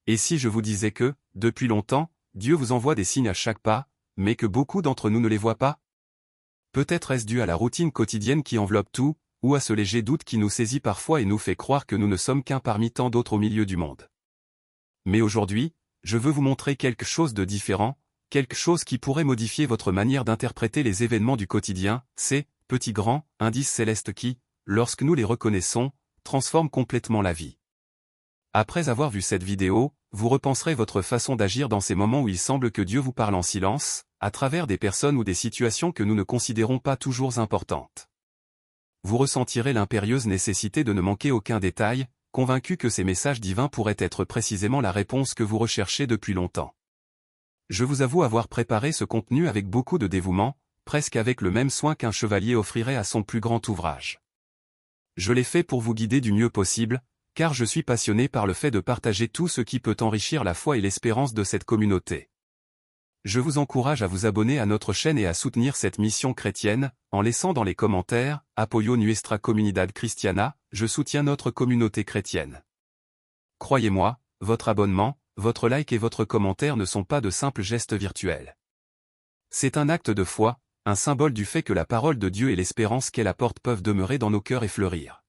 Et si je vous disais que, depuis longtemps, Dieu vous envoie des signes à chaque pas, mais que beaucoup d'entre nous ne les voient pas? Peut-être est-ce dû à la routine quotidienne qui enveloppe tout, ou à ce léger doute qui nous saisit parfois et nous fait croire que nous ne sommes qu'un parmi tant d'autres au milieu du monde. Mais aujourd'hui, je veux vous montrer quelque chose de différent, quelque chose qui pourrait modifier votre manière d'interpréter les événements du quotidien, ces petits grands indices célestes qui, lorsque nous les reconnaissons, transforment complètement la vie. Après avoir vu cette vidéo, vous repenserez votre façon d'agir dans ces moments où il semble que Dieu vous parle en silence, à travers des personnes ou des situations que nous ne considérons pas toujours importantes. Vous ressentirez l'impérieuse nécessité de ne manquer aucun détail, convaincu que ces messages divins pourraient être précisément la réponse que vous recherchez depuis longtemps. Je vous avoue avoir préparé ce contenu avec beaucoup de dévouement, presque avec le même soin qu'un chevalier offrirait à son plus grand ouvrage. Je l'ai fait pour vous guider du mieux possible, car je suis passionné par le fait de partager tout ce qui peut enrichir la foi et l'espérance de cette communauté. Je vous encourage à vous abonner à notre chaîne et à soutenir cette mission chrétienne, en laissant dans les commentaires « Apoyo nuestra comunidad cristiana », je soutiens notre communauté chrétienne. Croyez-moi, votre abonnement, votre like et votre commentaire ne sont pas de simples gestes virtuels. C'est un acte de foi, un symbole du fait que la parole de Dieu et l'espérance qu'elle apporte peuvent demeurer dans nos cœurs et fleurir.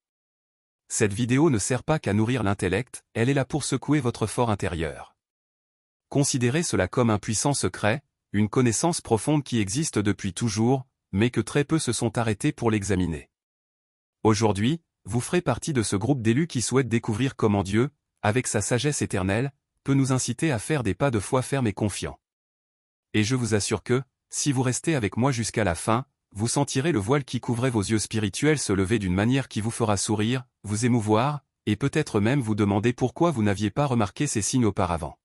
Cette vidéo ne sert pas qu'à nourrir l'intellect, elle est là pour secouer votre fort intérieur. Considérez cela comme un puissant secret, une connaissance profonde qui existe depuis toujours, mais que très peu se sont arrêtés pour l'examiner. Aujourd'hui, vous ferez partie de ce groupe d'élus qui souhaitent découvrir comment Dieu, avec sa sagesse éternelle, peut nous inciter à faire des pas de foi fermes et confiants. Et je vous assure que, si vous restez avec moi jusqu'à la fin, vous sentirez le voile qui couvrait vos yeux spirituels se lever d'une manière qui vous fera sourire, vous émouvoir, et peut-être même vous demander pourquoi vous n'aviez pas remarqué ces signes auparavant.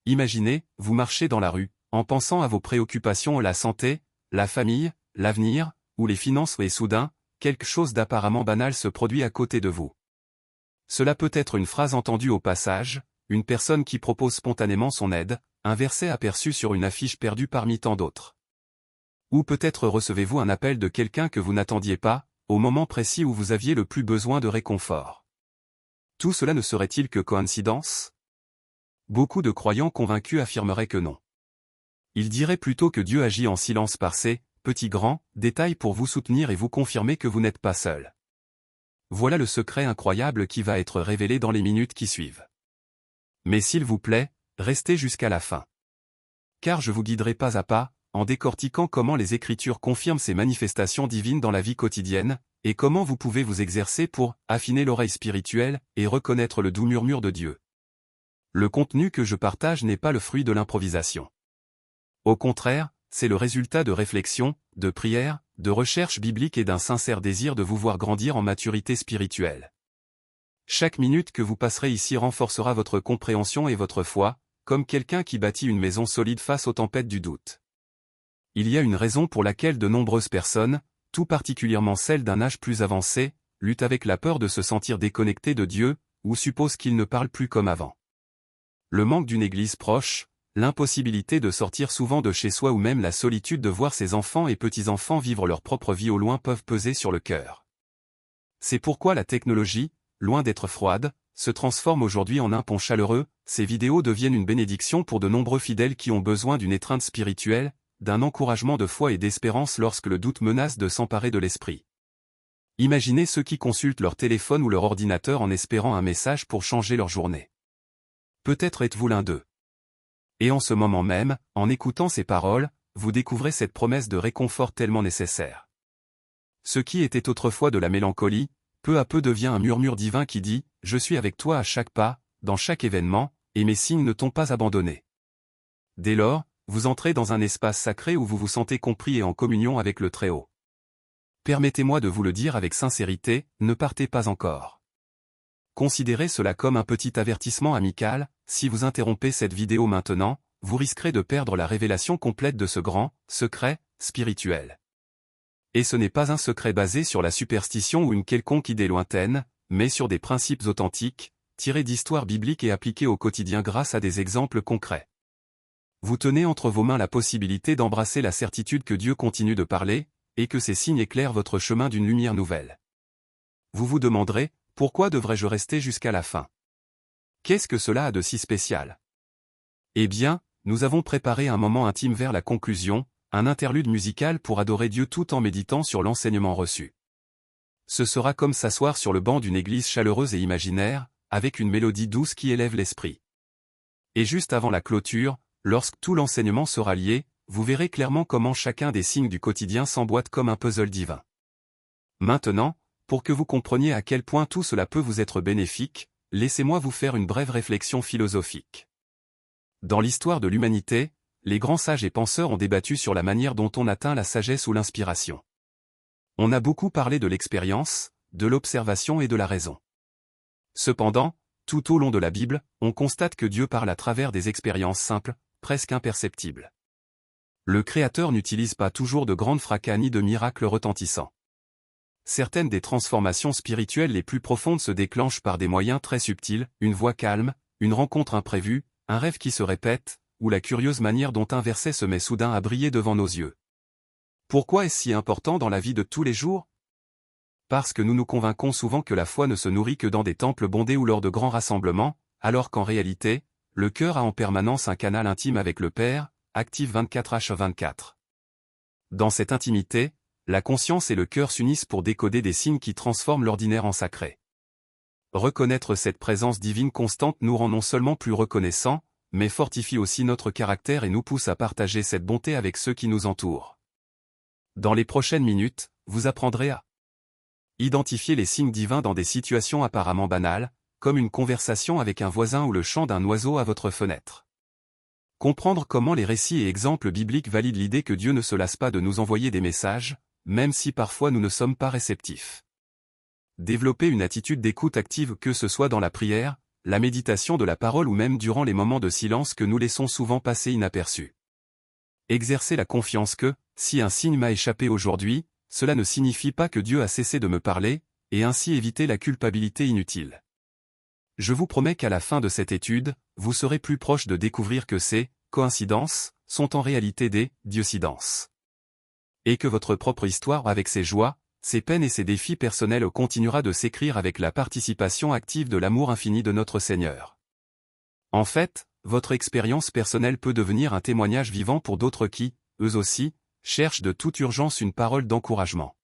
Imaginez, vous marchez dans la rue, en pensant à vos préoccupations la santé, la famille, l'avenir, ou les finances et soudain, quelque chose d'apparemment banal se produit à côté de vous. Cela peut être une phrase entendue au passage, une personne qui propose spontanément son aide, un verset aperçu sur une affiche perdue parmi tant d'autres. Ou peut-être recevez-vous un appel de quelqu'un que vous n'attendiez pas, au moment précis où vous aviez le plus besoin de réconfort. Tout cela ne serait-il que coïncidence? Beaucoup de croyants convaincus affirmeraient que non. Ils diraient plutôt que Dieu agit en silence par ces petits grands détails pour vous soutenir et vous confirmer que vous n'êtes pas seul. Voilà le secret incroyable qui va être révélé dans les minutes qui suivent. Mais s'il vous plaît, restez jusqu'à la fin. Car je vous guiderai pas à pas, en décortiquant comment les Écritures confirment ces manifestations divines dans la vie quotidienne, et comment vous pouvez vous exercer pour affiner l'oreille spirituelle et reconnaître le doux murmure de Dieu. Le contenu que je partage n'est pas le fruit de l'improvisation. Au contraire, c'est le résultat de réflexion, de prière, de recherche biblique et d'un sincère désir de vous voir grandir en maturité spirituelle. Chaque minute que vous passerez ici renforcera votre compréhension et votre foi, comme quelqu'un qui bâtit une maison solide face aux tempêtes du doute. Il y a une raison pour laquelle de nombreuses personnes, tout particulièrement celles d'un âge plus avancé, luttent avec la peur de se sentir déconnectées de Dieu, ou supposent qu'il ne parle plus comme avant. Le manque d'une église proche, l'impossibilité de sortir souvent de chez soi ou même la solitude de voir ses enfants et petits-enfants vivre leur propre vie au loin peuvent peser sur le cœur. C'est pourquoi la technologie, loin d'être froide, se transforme aujourd'hui en un pont chaleureux. Ces vidéos deviennent une bénédiction pour de nombreux fidèles qui ont besoin d'une étreinte spirituelle, d'un encouragement de foi et d'espérance lorsque le doute menace de s'emparer de l'esprit. Imaginez ceux qui consultent leur téléphone ou leur ordinateur en espérant un message pour changer leur journée. Peut-être êtes-vous l'un d'eux. Et en ce moment même, en écoutant ces paroles, vous découvrez cette promesse de réconfort tellement nécessaire. Ce qui était autrefois de la mélancolie, peu à peu devient un murmure divin qui dit « Je suis avec toi à chaque pas, dans chaque événement, et mes signes ne t'ont pas abandonné. » Dès lors, vous entrez dans un espace sacré où vous vous sentez compris et en communion avec le Très-Haut. Permettez-moi de vous le dire avec sincérité, ne partez pas encore. Considérez cela comme un petit avertissement amical, si vous interrompez cette vidéo maintenant, vous risquerez de perdre la révélation complète de ce grand secret spirituel. Et ce n'est pas un secret basé sur la superstition ou une quelconque idée lointaine, mais sur des principes authentiques, tirés d'histoires bibliques et appliqués au quotidien grâce à des exemples concrets. Vous tenez entre vos mains la possibilité d'embrasser la certitude que Dieu continue de parler, et que ces signes éclairent votre chemin d'une lumière nouvelle. Vous vous demanderez, pourquoi devrais-je rester jusqu'à la fin? Qu'est-ce que cela a de si spécial? Eh bien, nous avons préparé un moment intime vers la conclusion, un interlude musical pour adorer Dieu tout en méditant sur l'enseignement reçu. Ce sera comme s'asseoir sur le banc d'une église chaleureuse et imaginaire, avec une mélodie douce qui élève l'esprit. Et juste avant la clôture, lorsque tout l'enseignement sera lié, vous verrez clairement comment chacun des signes du quotidien s'emboîte comme un puzzle divin. Maintenant, pour que vous compreniez à quel point tout cela peut vous être bénéfique, laissez-moi vous faire une brève réflexion philosophique. Dans l'histoire de l'humanité, les grands sages et penseurs ont débattu sur la manière dont on atteint la sagesse ou l'inspiration. On a beaucoup parlé de l'expérience, de l'observation et de la raison. Cependant, tout au long de la Bible, on constate que Dieu parle à travers des expériences simples, presque imperceptibles. Le Créateur n'utilise pas toujours de grandes fracas ni de miracles retentissants. Certaines des transformations spirituelles les plus profondes se déclenchent par des moyens très subtils, une voix calme, une rencontre imprévue, un rêve qui se répète, ou la curieuse manière dont un verset se met soudain à briller devant nos yeux. Pourquoi est-ce si important dans la vie de tous les jours? Parce que nous nous convainquons souvent que la foi ne se nourrit que dans des temples bondés ou lors de grands rassemblements, alors qu'en réalité, le cœur a en permanence un canal intime avec le Père, actif 24h24. Dans cette intimité, la conscience et le cœur s'unissent pour décoder des signes qui transforment l'ordinaire en sacré. Reconnaître cette présence divine constante nous rend non seulement plus reconnaissants, mais fortifie aussi notre caractère et nous pousse à partager cette bonté avec ceux qui nous entourent. Dans les prochaines minutes, vous apprendrez à identifier les signes divins dans des situations apparemment banales, comme une conversation avec un voisin ou le chant d'un oiseau à votre fenêtre. Comprendre comment les récits et exemples bibliques valident l'idée que Dieu ne se lasse pas de nous envoyer des messages, même si parfois nous ne sommes pas réceptifs. Développer une attitude d'écoute active que ce soit dans la prière, la méditation de la parole ou même durant les moments de silence que nous laissons souvent passer inaperçus. Exercer la confiance que, si un signe m'a échappé aujourd'hui, cela ne signifie pas que Dieu a cessé de me parler, et ainsi éviter la culpabilité inutile. Je vous promets qu'à la fin de cette étude, vous serez plus proche de découvrir que ces coïncidences sont en réalité des diocidences. Et que votre propre histoire avec ses joies, ses peines et ses défis personnels continuera de s'écrire avec la participation active de l'amour infini de notre Seigneur. En fait, votre expérience personnelle peut devenir un témoignage vivant pour d'autres qui, eux aussi, cherchent de toute urgence une parole d'encouragement.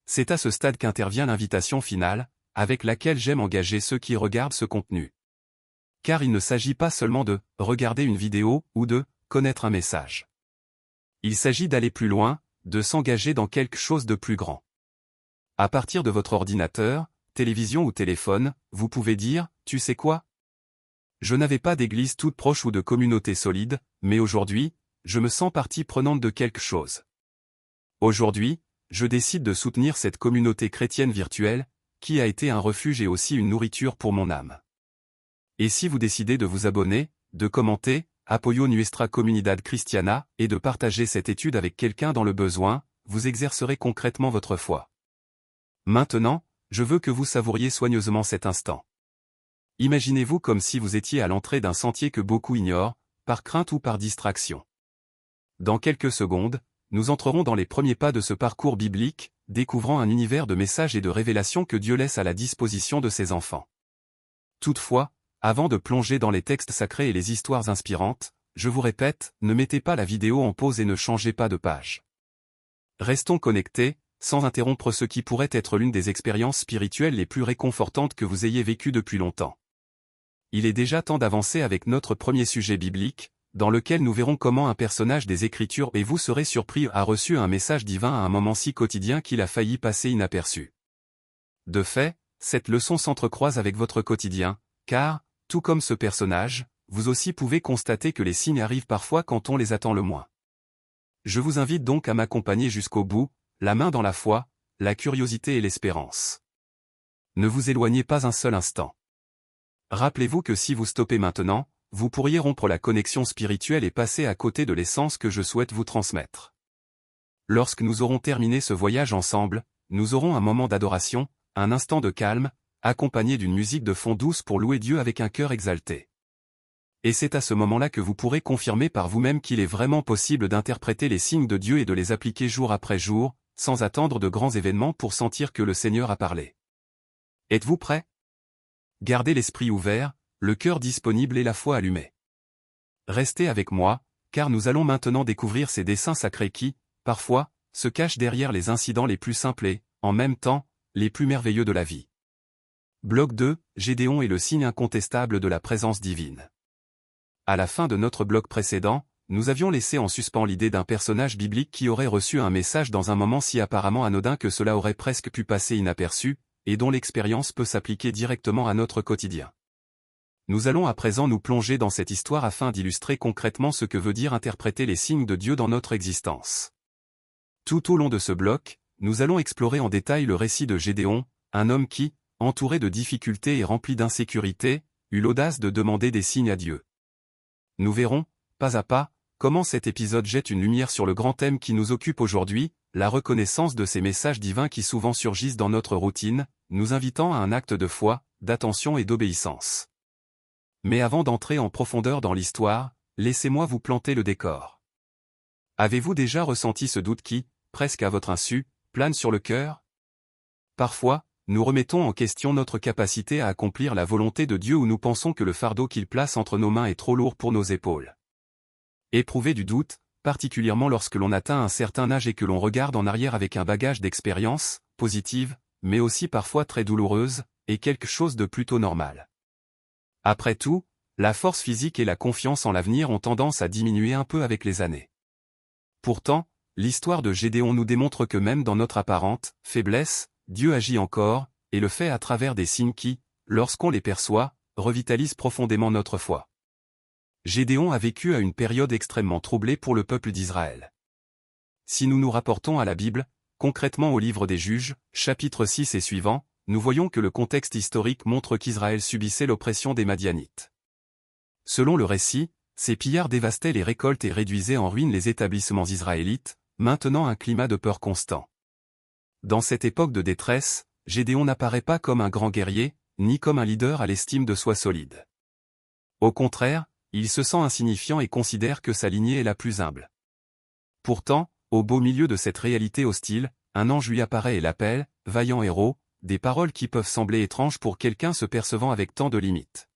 C'est à ce stade qu'intervient l'invitation finale, avec laquelle j'aime engager ceux qui regardent ce contenu. Car il ne s'agit pas seulement de regarder une vidéo ou de connaître un message. Il s'agit d'aller plus loin, de s'engager dans quelque chose de plus grand. À partir de votre ordinateur, télévision ou téléphone, vous pouvez dire, tu sais quoi? Je n'avais pas d'église toute proche ou de communauté solide, mais aujourd'hui, je me sens partie prenante de quelque chose. Aujourd'hui, je décide de soutenir cette communauté chrétienne virtuelle, qui a été un refuge et aussi une nourriture pour mon âme. Et si vous décidez de vous abonner, de commenter, Apoyo Nuestra Comunidad Cristiana, et de partager cette étude avec quelqu'un dans le besoin, vous exercerez concrètement votre foi. Maintenant, je veux que vous savouriez soigneusement cet instant. Imaginez-vous comme si vous étiez à l'entrée d'un sentier que beaucoup ignorent, par crainte ou par distraction. Dans quelques secondes, nous entrerons dans les premiers pas de ce parcours biblique, découvrant un univers de messages et de révélations que Dieu laisse à la disposition de ses enfants. Toutefois, avant de plonger dans les textes sacrés et les histoires inspirantes, je vous répète, ne mettez pas la vidéo en pause et ne changez pas de page. Restons connectés, sans interrompre ce qui pourrait être l'une des expériences spirituelles les plus réconfortantes que vous ayez vécues depuis longtemps. Il est déjà temps d'avancer avec notre premier sujet biblique, dans lequel nous verrons comment un personnage des Écritures et vous serez surpris a reçu un message divin à un moment si quotidien qu'il a failli passer inaperçu. De fait, cette leçon s'entrecroise avec votre quotidien, car, tout comme ce personnage, vous aussi pouvez constater que les signes arrivent parfois quand on les attend le moins. Je vous invite donc à m'accompagner jusqu'au bout, la main dans la foi, la curiosité et l'espérance. Ne vous éloignez pas un seul instant. Rappelez-vous que si vous stoppez maintenant, vous pourriez rompre la connexion spirituelle et passer à côté de l'essence que je souhaite vous transmettre. Lorsque nous aurons terminé ce voyage ensemble, nous aurons un moment d'adoration, un instant de calme, accompagné d'une musique de fond douce pour louer Dieu avec un cœur exalté. Et c'est à ce moment-là que vous pourrez confirmer par vous-même qu'il est vraiment possible d'interpréter les signes de Dieu et de les appliquer jour après jour, sans attendre de grands événements pour sentir que le Seigneur a parlé. Êtes-vous prêts? Gardez l'esprit ouvert, le cœur disponible et la foi allumée. Restez avec moi, car nous allons maintenant découvrir ces desseins sacrés qui, parfois, se cachent derrière les incidents les plus simples et, en même temps, les plus merveilleux de la vie. Bloc 2, Gédéon est le signe incontestable de la présence divine. À la fin de notre bloc précédent, nous avions laissé en suspens l'idée d'un personnage biblique qui aurait reçu un message dans un moment si apparemment anodin que cela aurait presque pu passer inaperçu, et dont l'expérience peut s'appliquer directement à notre quotidien. Nous allons à présent nous plonger dans cette histoire afin d'illustrer concrètement ce que veut dire interpréter les signes de Dieu dans notre existence. Tout au long de ce bloc, nous allons explorer en détail le récit de Gédéon, un homme qui, entouré de difficultés et rempli d'insécurité, eut l'audace de demander des signes à Dieu. Nous verrons, pas à pas, comment cet épisode jette une lumière sur le grand thème qui nous occupe aujourd'hui, la reconnaissance de ces messages divins qui souvent surgissent dans notre routine, nous invitant à un acte de foi, d'attention et d'obéissance. Mais avant d'entrer en profondeur dans l'histoire, laissez-moi vous planter le décor. Avez-vous déjà ressenti ce doute qui, presque à votre insu, plane sur le cœur? Parfois, nous remettons en question notre capacité à accomplir la volonté de Dieu ou nous pensons que le fardeau qu'il place entre nos mains est trop lourd pour nos épaules. Éprouver du doute, particulièrement lorsque l'on atteint un certain âge et que l'on regarde en arrière avec un bagage d'expérience, positive, mais aussi parfois très douloureuse, est quelque chose de plutôt normal. Après tout, la force physique et la confiance en l'avenir ont tendance à diminuer un peu avec les années. Pourtant, l'histoire de Gédéon nous démontre que même dans notre apparente faiblesse, Dieu agit encore, et le fait à travers des signes qui, lorsqu'on les perçoit, revitalisent profondément notre foi. Gédéon a vécu à une période extrêmement troublée pour le peuple d'Israël. Si nous nous rapportons à la Bible, concrètement au livre des Juges, chapitre 6 et suivant, nous voyons que le contexte historique montre qu'Israël subissait l'oppression des Madianites. Selon le récit, ces pillards dévastaient les récoltes et réduisaient en ruine les établissements israélites, maintenant un climat de peur constant. Dans cette époque de détresse, Gédéon n'apparaît pas comme un grand guerrier, ni comme un leader à l'estime de soi solide. Au contraire, il se sent insignifiant et considère que sa lignée est la plus humble. Pourtant, au beau milieu de cette réalité hostile, un ange lui apparaît et l'appelle, vaillant héros, des paroles qui peuvent sembler étranges pour quelqu'un se percevant avec tant de limites.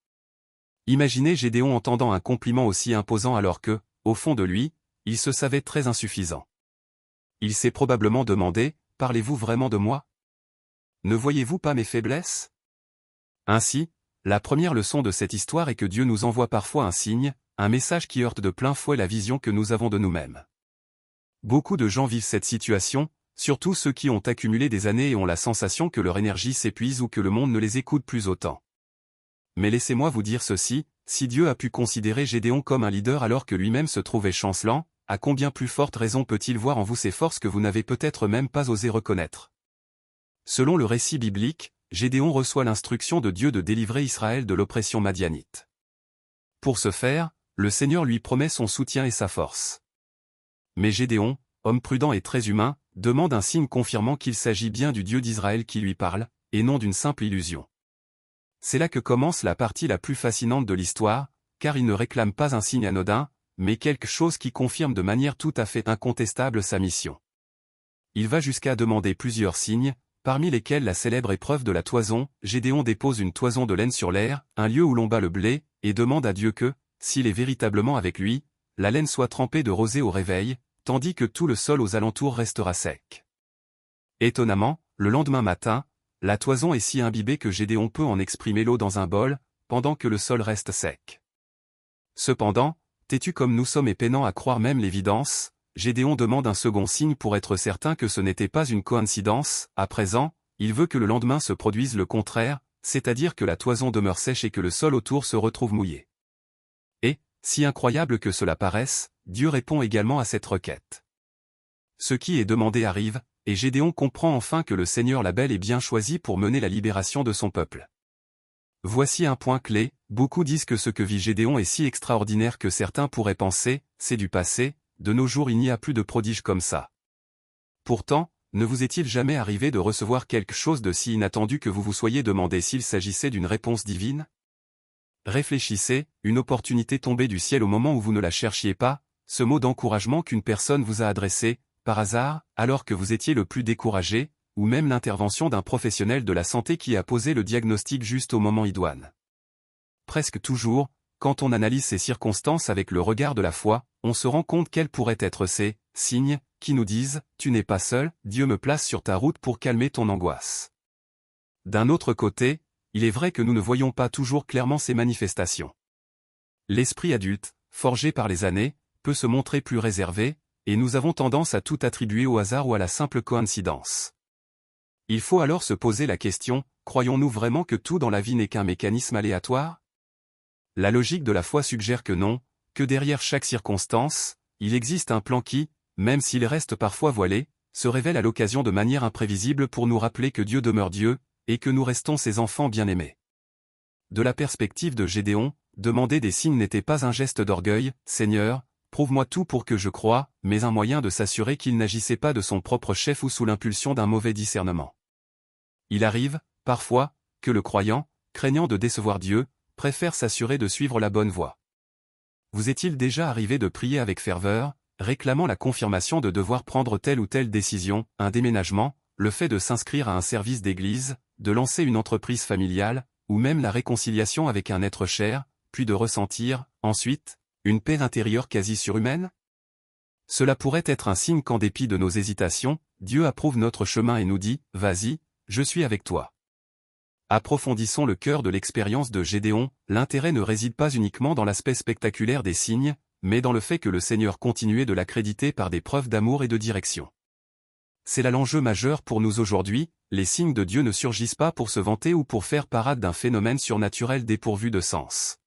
Imaginez Gédéon entendant un compliment aussi imposant alors que, au fond de lui, il se savait très insuffisant. Il s'est probablement demandé, « Parlez-vous vraiment de moi? Ne voyez-vous pas mes faiblesses ?» Ainsi, la première leçon de cette histoire est que Dieu nous envoie parfois un signe, un message qui heurte de plein fouet la vision que nous avons de nous-mêmes. Beaucoup de gens vivent cette situation, surtout ceux qui ont accumulé des années et ont la sensation que leur énergie s'épuise ou que le monde ne les écoute plus autant. Mais laissez-moi vous dire ceci, si Dieu a pu considérer Gédéon comme un leader alors que lui-même se trouvait chancelant, à combien plus forte raison peut-il voir en vous ces forces que vous n'avez peut-être même pas osé reconnaître? Selon le récit biblique, Gédéon reçoit l'instruction de Dieu de délivrer Israël de l'oppression madianite. Pour ce faire, le Seigneur lui promet son soutien et sa force. Mais Gédéon, homme prudent et très humain, demande un signe confirmant qu'il s'agit bien du Dieu d'Israël qui lui parle, et non d'une simple illusion. C'est là que commence la partie la plus fascinante de l'histoire, car il ne réclame pas un signe anodin, mais quelque chose qui confirme de manière tout à fait incontestable sa mission. Il va jusqu'à demander plusieurs signes, parmi lesquels la célèbre épreuve de la toison. Gédéon dépose une toison de laine sur l'aire, un lieu où l'on bat le blé, et demande à Dieu que, s'il est véritablement avec lui, la laine soit trempée de rosée au réveil, tandis que tout le sol aux alentours restera sec. Étonnamment, le lendemain matin, la toison est si imbibée que Gédéon peut en exprimer l'eau dans un bol, pendant que le sol reste sec. Cependant, têtu comme nous sommes et peinant à croire même l'évidence, Gédéon demande un second signe pour être certain que ce n'était pas une coïncidence. À présent, il veut que le lendemain se produise le contraire, c'est-à-dire que la toison demeure sèche et que le sol autour se retrouve mouillé. Et, si incroyable que cela paraisse, Dieu répond également à cette requête. Ce qui est demandé arrive, et Gédéon comprend enfin que le Seigneur l'a bel et bien choisi pour mener la libération de son peuple. Voici un point clé, beaucoup disent que ce que vit Gédéon est si extraordinaire que certains pourraient penser, c'est du passé, de nos jours il n'y a plus de prodiges comme ça. Pourtant, ne vous est-il jamais arrivé de recevoir quelque chose de si inattendu que vous vous soyez demandé s'il s'agissait d'une réponse divine? Réfléchissez, une opportunité tombée du ciel au moment où vous ne la cherchiez pas, ce mot d'encouragement qu'une personne vous a adressé, par hasard, alors que vous étiez le plus découragé, ou même l'intervention d'un professionnel de la santé qui a posé le diagnostic juste au moment idoine. Presque toujours, quand on analyse ces circonstances avec le regard de la foi, on se rend compte quels pourraient être ces signes qui nous disent « Tu n'es pas seul, Dieu me place sur ta route pour calmer ton angoisse ». D'un autre côté, il est vrai que nous ne voyons pas toujours clairement ces manifestations. L'esprit adulte, forgé par les années, peut se montrer plus réservé, et nous avons tendance à tout attribuer au hasard ou à la simple coïncidence. Il faut alors se poser la question, croyons-nous vraiment que tout dans la vie n'est qu'un mécanisme aléatoire? La logique de la foi suggère que non, que derrière chaque circonstance, il existe un plan qui, même s'il reste parfois voilé, se révèle à l'occasion de manière imprévisible pour nous rappeler que Dieu demeure Dieu, et que nous restons ses enfants bien-aimés. De la perspective de Gédéon, demander des signes n'était pas un geste d'orgueil, « Seigneur, prouve-moi tout pour que je croie », mais un moyen de s'assurer qu'il n'agissait pas de son propre chef ou sous l'impulsion d'un mauvais discernement. Il arrive, parfois, que le croyant, craignant de décevoir Dieu, préfère s'assurer de suivre la bonne voie. Vous est-il déjà arrivé de prier avec ferveur, réclamant la confirmation de devoir prendre telle ou telle décision, un déménagement, le fait de s'inscrire à un service d'église, de lancer une entreprise familiale, ou même la réconciliation avec un être cher, puis de ressentir, ensuite, une paix intérieure quasi surhumaine? Cela pourrait être un signe qu'en dépit de nos hésitations, Dieu approuve notre chemin et nous dit « Vas-y, je suis avec toi ». Approfondissons le cœur de l'expérience de Gédéon, l'intérêt ne réside pas uniquement dans l'aspect spectaculaire des signes, mais dans le fait que le Seigneur continuait de l'accréditer par des preuves d'amour et de direction. C'est là l'enjeu majeur pour nous aujourd'hui, les signes de Dieu ne surgissent pas pour se vanter ou pour faire parade d'un phénomène surnaturel dépourvu de sens.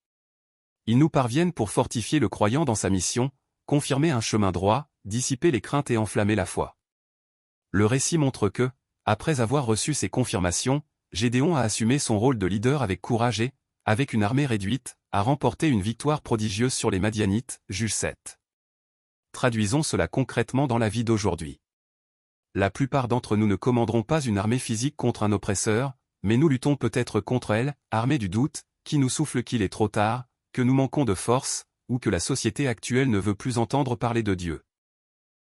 Ils nous parviennent pour fortifier le croyant dans sa mission, confirmer un chemin droit, dissiper les craintes et enflammer la foi. Le récit montre que, après avoir reçu ces confirmations, Gédéon a assumé son rôle de leader avec courage et, avec une armée réduite, a remporté une victoire prodigieuse sur les Madianites, Juge 7. Traduisons cela concrètement dans la vie d'aujourd'hui. La plupart d'entre nous ne commanderont pas une armée physique contre un oppresseur, mais nous luttons peut-être contre elle, armée du doute, qui nous souffle qu'il est trop tard, que nous manquons de force, ou que la société actuelle ne veut plus entendre parler de Dieu.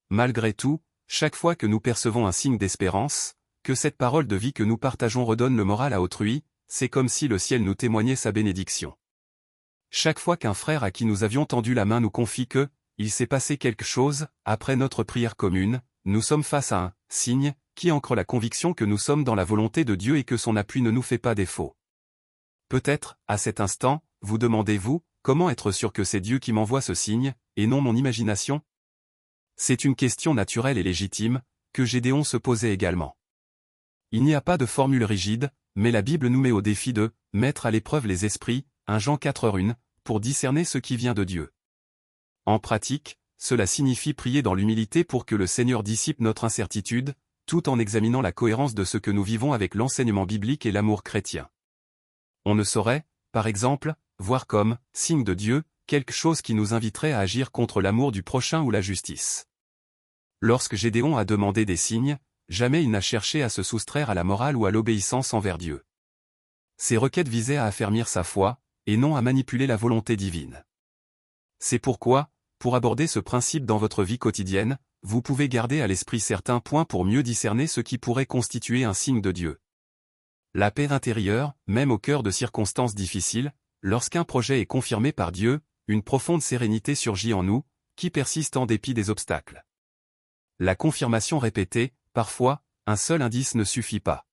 Malgré tout, chaque fois que nous percevons un signe d'espérance, que cette parole de vie que nous partageons redonne le moral à autrui, c'est comme si le ciel nous témoignait sa bénédiction. Chaque fois qu'un frère à qui nous avions tendu la main nous confie que, il s'est passé quelque chose, après notre prière commune, nous sommes face à un signe qui ancre la conviction que nous sommes dans la volonté de Dieu et que son appui ne nous fait pas défaut. Peut-être, à cet instant, vous demandez-vous, comment être sûr que c'est Dieu qui m'envoie ce signe, et non mon imagination? C'est une question naturelle et légitime, que Gédéon se posait également. Il n'y a pas de formule rigide, mais la Bible nous met au défi de mettre à l'épreuve les esprits, 1 Jean 4:1, pour discerner ce qui vient de Dieu. En pratique, cela signifie prier dans l'humilité pour que le Seigneur dissipe notre incertitude, tout en examinant la cohérence de ce que nous vivons avec l'enseignement biblique et l'amour chrétien. On ne saurait, par exemple, voir comme signe de Dieu quelque chose qui nous inviterait à agir contre l'amour du prochain ou la justice. Lorsque Gédéon a demandé des signes, jamais il n'a cherché à se soustraire à la morale ou à l'obéissance envers Dieu. Ses requêtes visaient à affermir sa foi, et non à manipuler la volonté divine. C'est pourquoi, pour aborder ce principe dans votre vie quotidienne, vous pouvez garder à l'esprit certains points pour mieux discerner ce qui pourrait constituer un signe de Dieu. La paix intérieure, même au cœur de circonstances difficiles, lorsqu'un projet est confirmé par Dieu, une profonde sérénité surgit en nous, qui persiste en dépit des obstacles. La confirmation répétée, parfois, un seul indice ne suffit pas.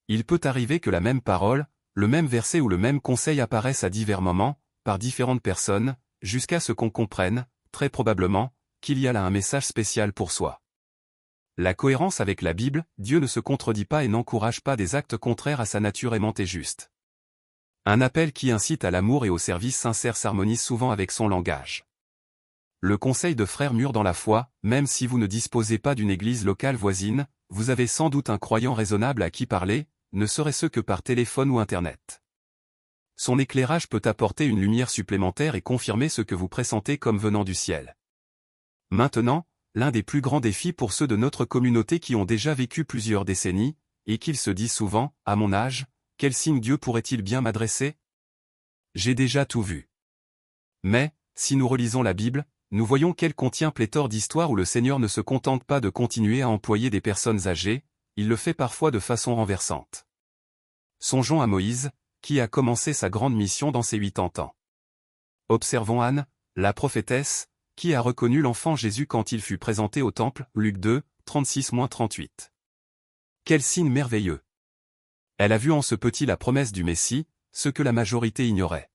Il peut arriver que la même parole, le même verset ou le même conseil apparaissent à divers moments, par différentes personnes, jusqu'à ce qu'on comprenne, très probablement, qu'il y a là un message spécial pour soi. La cohérence avec la Bible, Dieu ne se contredit pas et n'encourage pas des actes contraires à sa nature aimante et juste. Un appel qui incite à l'amour et au service sincère s'harmonise souvent avec son langage. Le conseil de frères mûrs dans la foi, même si vous ne disposez pas d'une église locale voisine, vous avez sans doute un croyant raisonnable à qui parler, ne serait-ce que par téléphone ou Internet. Son éclairage peut apporter une lumière supplémentaire et confirmer ce que vous pressentez comme venant du ciel. Maintenant, l'un des plus grands défis pour ceux de notre communauté qui ont déjà vécu plusieurs décennies, et qu'ils se disent souvent, à mon âge, quel signe Dieu pourrait-il bien m'adresser? J'ai déjà tout vu. Mais, si nous relisons la Bible, nous voyons qu'elle contient pléthore d'histoires où le Seigneur ne se contente pas de continuer à employer des personnes âgées, il le fait parfois de façon renversante. Songeons à Moïse, qui a commencé sa grande mission dans ses 80 ans. Observons Anne, la prophétesse, qui a reconnu l'enfant Jésus quand il fut présenté au temple, Luc 2, 36-38. Quel signe merveilleux! Elle a vu en ce petit la promesse du Messie, ce que la majorité ignorait.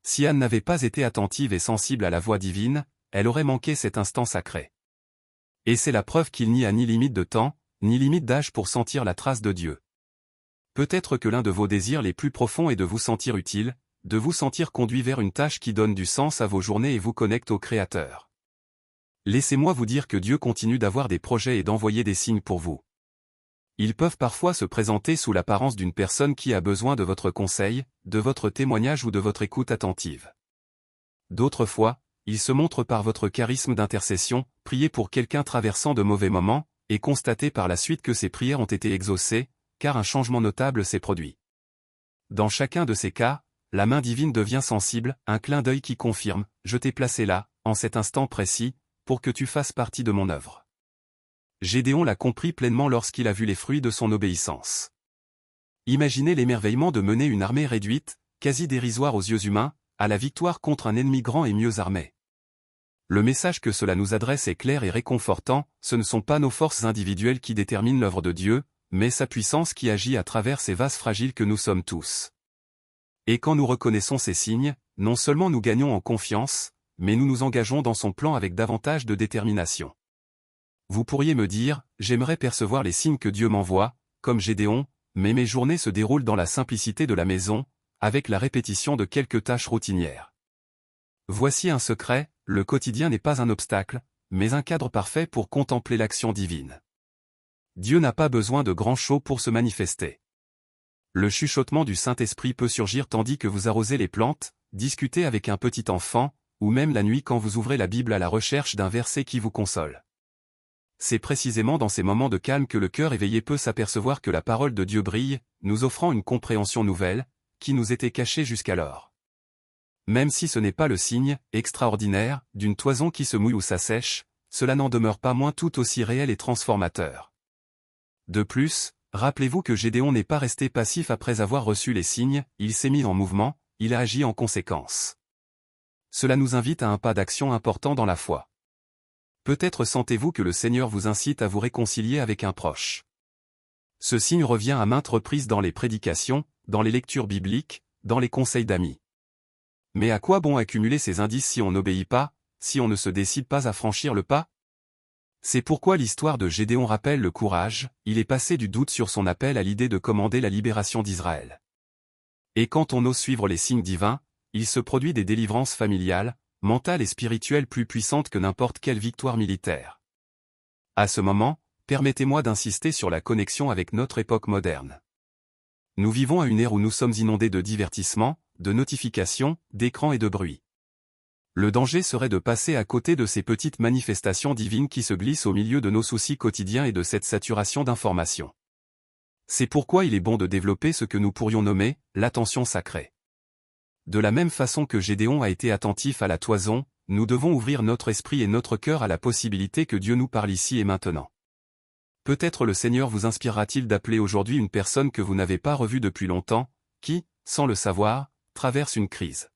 Si Anne n'avait pas été attentive et sensible à la voix divine, elle aurait manqué cet instant sacré. Et c'est la preuve qu'il n'y a ni limite de temps, ni limite d'âge pour sentir la trace de Dieu. Peut-être que l'un de vos désirs les plus profonds est de vous sentir utile, de vous sentir conduit vers une tâche qui donne du sens à vos journées et vous connecte au Créateur. Laissez-moi vous dire que Dieu continue d'avoir des projets et d'envoyer des signes pour vous. Ils peuvent parfois se présenter sous l'apparence d'une personne qui a besoin de votre conseil, de votre témoignage ou de votre écoute attentive. D'autres fois, ils se montrent par votre charisme d'intercession, priez pour quelqu'un traversant de mauvais moments, et constatez par la suite que ses prières ont été exaucées, car un changement notable s'est produit. Dans chacun de ces cas, la main divine devient sensible, un clin d'œil qui confirme, je t'ai placé là, en cet instant précis, pour que tu fasses partie de mon œuvre. Gédéon l'a compris pleinement lorsqu'il a vu les fruits de son obéissance. Imaginez l'émerveillement de mener une armée réduite, quasi dérisoire aux yeux humains, à la victoire contre un ennemi grand et mieux armé. Le message que cela nous adresse est clair et réconfortant, ce ne sont pas nos forces individuelles qui déterminent l'œuvre de Dieu, mais sa puissance qui agit à travers ces vases fragiles que nous sommes tous. Et quand nous reconnaissons ces signes, non seulement nous gagnons en confiance, mais nous nous engageons dans son plan avec davantage de détermination. Vous pourriez me dire, j'aimerais percevoir les signes que Dieu m'envoie, comme Gédéon, mais mes journées se déroulent dans la simplicité de la maison, avec la répétition de quelques tâches routinières. Voici un secret, le quotidien n'est pas un obstacle, mais un cadre parfait pour contempler l'action divine. Dieu n'a pas besoin de grands shows pour se manifester. Le chuchotement du Saint-Esprit peut surgir tandis que vous arrosez les plantes, discutez avec un petit enfant, ou même la nuit quand vous ouvrez la Bible à la recherche d'un verset qui vous console. C'est précisément dans ces moments de calme que le cœur éveillé peut s'apercevoir que la parole de Dieu brille, nous offrant une compréhension nouvelle, qui nous était cachée jusqu'alors. Même si ce n'est pas le signe, extraordinaire, d'une toison qui se mouille ou s'assèche, cela n'en demeure pas moins tout aussi réel et transformateur. De plus, rappelez-vous que Gédéon n'est pas resté passif après avoir reçu les signes, il s'est mis en mouvement, il a agi en conséquence. Cela nous invite à un pas d'action important dans la foi. Peut-être sentez-vous que le Seigneur vous incite à vous réconcilier avec un proche. Ce signe revient à maintes reprises dans les prédications, dans les lectures bibliques, dans les conseils d'amis. Mais à quoi bon accumuler ces indices si on n'obéit pas, si on ne se décide pas à franchir le pas? C'est pourquoi l'histoire de Gédéon rappelle le courage, il est passé du doute sur son appel à l'idée de commander la libération d'Israël. Et quand on ose suivre les signes divins, il se produit des délivrances familiales, mentales et spirituelles plus puissantes que n'importe quelle victoire militaire. À ce moment, permettez-moi d'insister sur la connexion avec notre époque moderne. Nous vivons à une ère où nous sommes inondés de divertissements, de notifications, d'écrans et de bruit. Le danger serait de passer à côté de ces petites manifestations divines qui se glissent au milieu de nos soucis quotidiens et de cette saturation d'informations. C'est pourquoi il est bon de développer ce que nous pourrions nommer l'attention sacrée. De la même façon que Gédéon a été attentif à la toison, nous devons ouvrir notre esprit et notre cœur à la possibilité que Dieu nous parle ici et maintenant. Peut-être le Seigneur vous inspirera-t-il d'appeler aujourd'hui une personne que vous n'avez pas revue depuis longtemps, qui, sans le savoir, traverse une crise.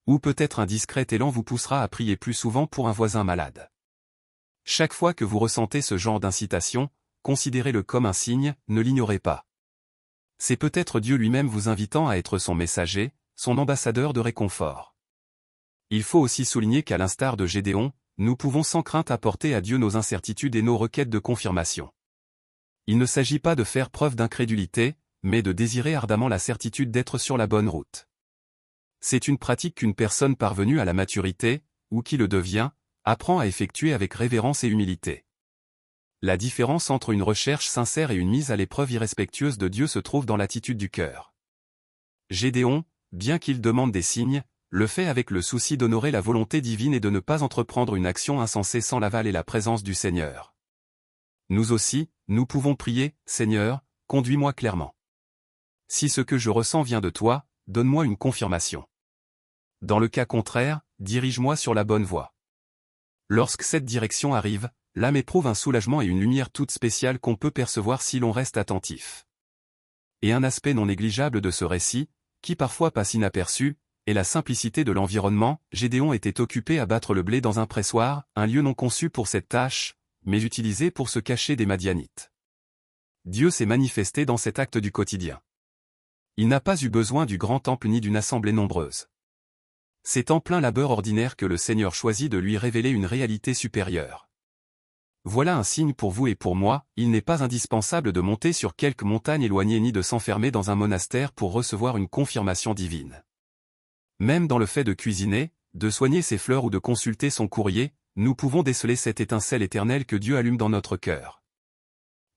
Ou peut-être un discret élan vous poussera à prier plus souvent pour un voisin malade. Chaque fois que vous ressentez ce genre d'incitation, considérez-le comme un signe, ne l'ignorez pas. C'est peut-être Dieu lui-même vous invitant à être son messager, son ambassadeur de réconfort. Il faut aussi souligner qu'à l'instar de Gédéon, nous pouvons sans crainte apporter à Dieu nos incertitudes et nos requêtes de confirmation. Il ne s'agit pas de faire preuve d'incrédulité, mais de désirer ardemment la certitude d'être sur la bonne route. C'est une pratique qu'une personne parvenue à la maturité, ou qui le devient, apprend à effectuer avec révérence et humilité. La différence entre une recherche sincère et une mise à l'épreuve irrespectueuse de Dieu se trouve dans l'attitude du cœur. Gédéon, bien qu'il demande des signes, le fait avec le souci d'honorer la volonté divine et de ne pas entreprendre une action insensée sans l'aval et la présence du Seigneur. Nous aussi, nous pouvons prier, Seigneur, conduis-moi clairement. Si ce que je ressens vient de toi, donne-moi une confirmation. Dans le cas contraire, dirige-moi sur la bonne voie. Lorsque cette direction arrive, l'âme éprouve un soulagement et une lumière toute spéciale qu'on peut percevoir si l'on reste attentif. Et un aspect non négligeable de ce récit, qui parfois passe inaperçu, est la simplicité de l'environnement. Gédéon était occupé à battre le blé dans un pressoir, un lieu non conçu pour cette tâche, mais utilisé pour se cacher des Madianites. Dieu s'est manifesté dans cet acte du quotidien. Il n'a pas eu besoin du grand temple ni d'une assemblée nombreuse. C'est en plein labeur ordinaire que le Seigneur choisit de lui révéler une réalité supérieure. Voilà un signe pour vous et pour moi, il n'est pas indispensable de monter sur quelque montagne éloignée ni de s'enfermer dans un monastère pour recevoir une confirmation divine. Même dans le fait de cuisiner, de soigner ses fleurs ou de consulter son courrier, nous pouvons déceler cette étincelle éternelle que Dieu allume dans notre cœur.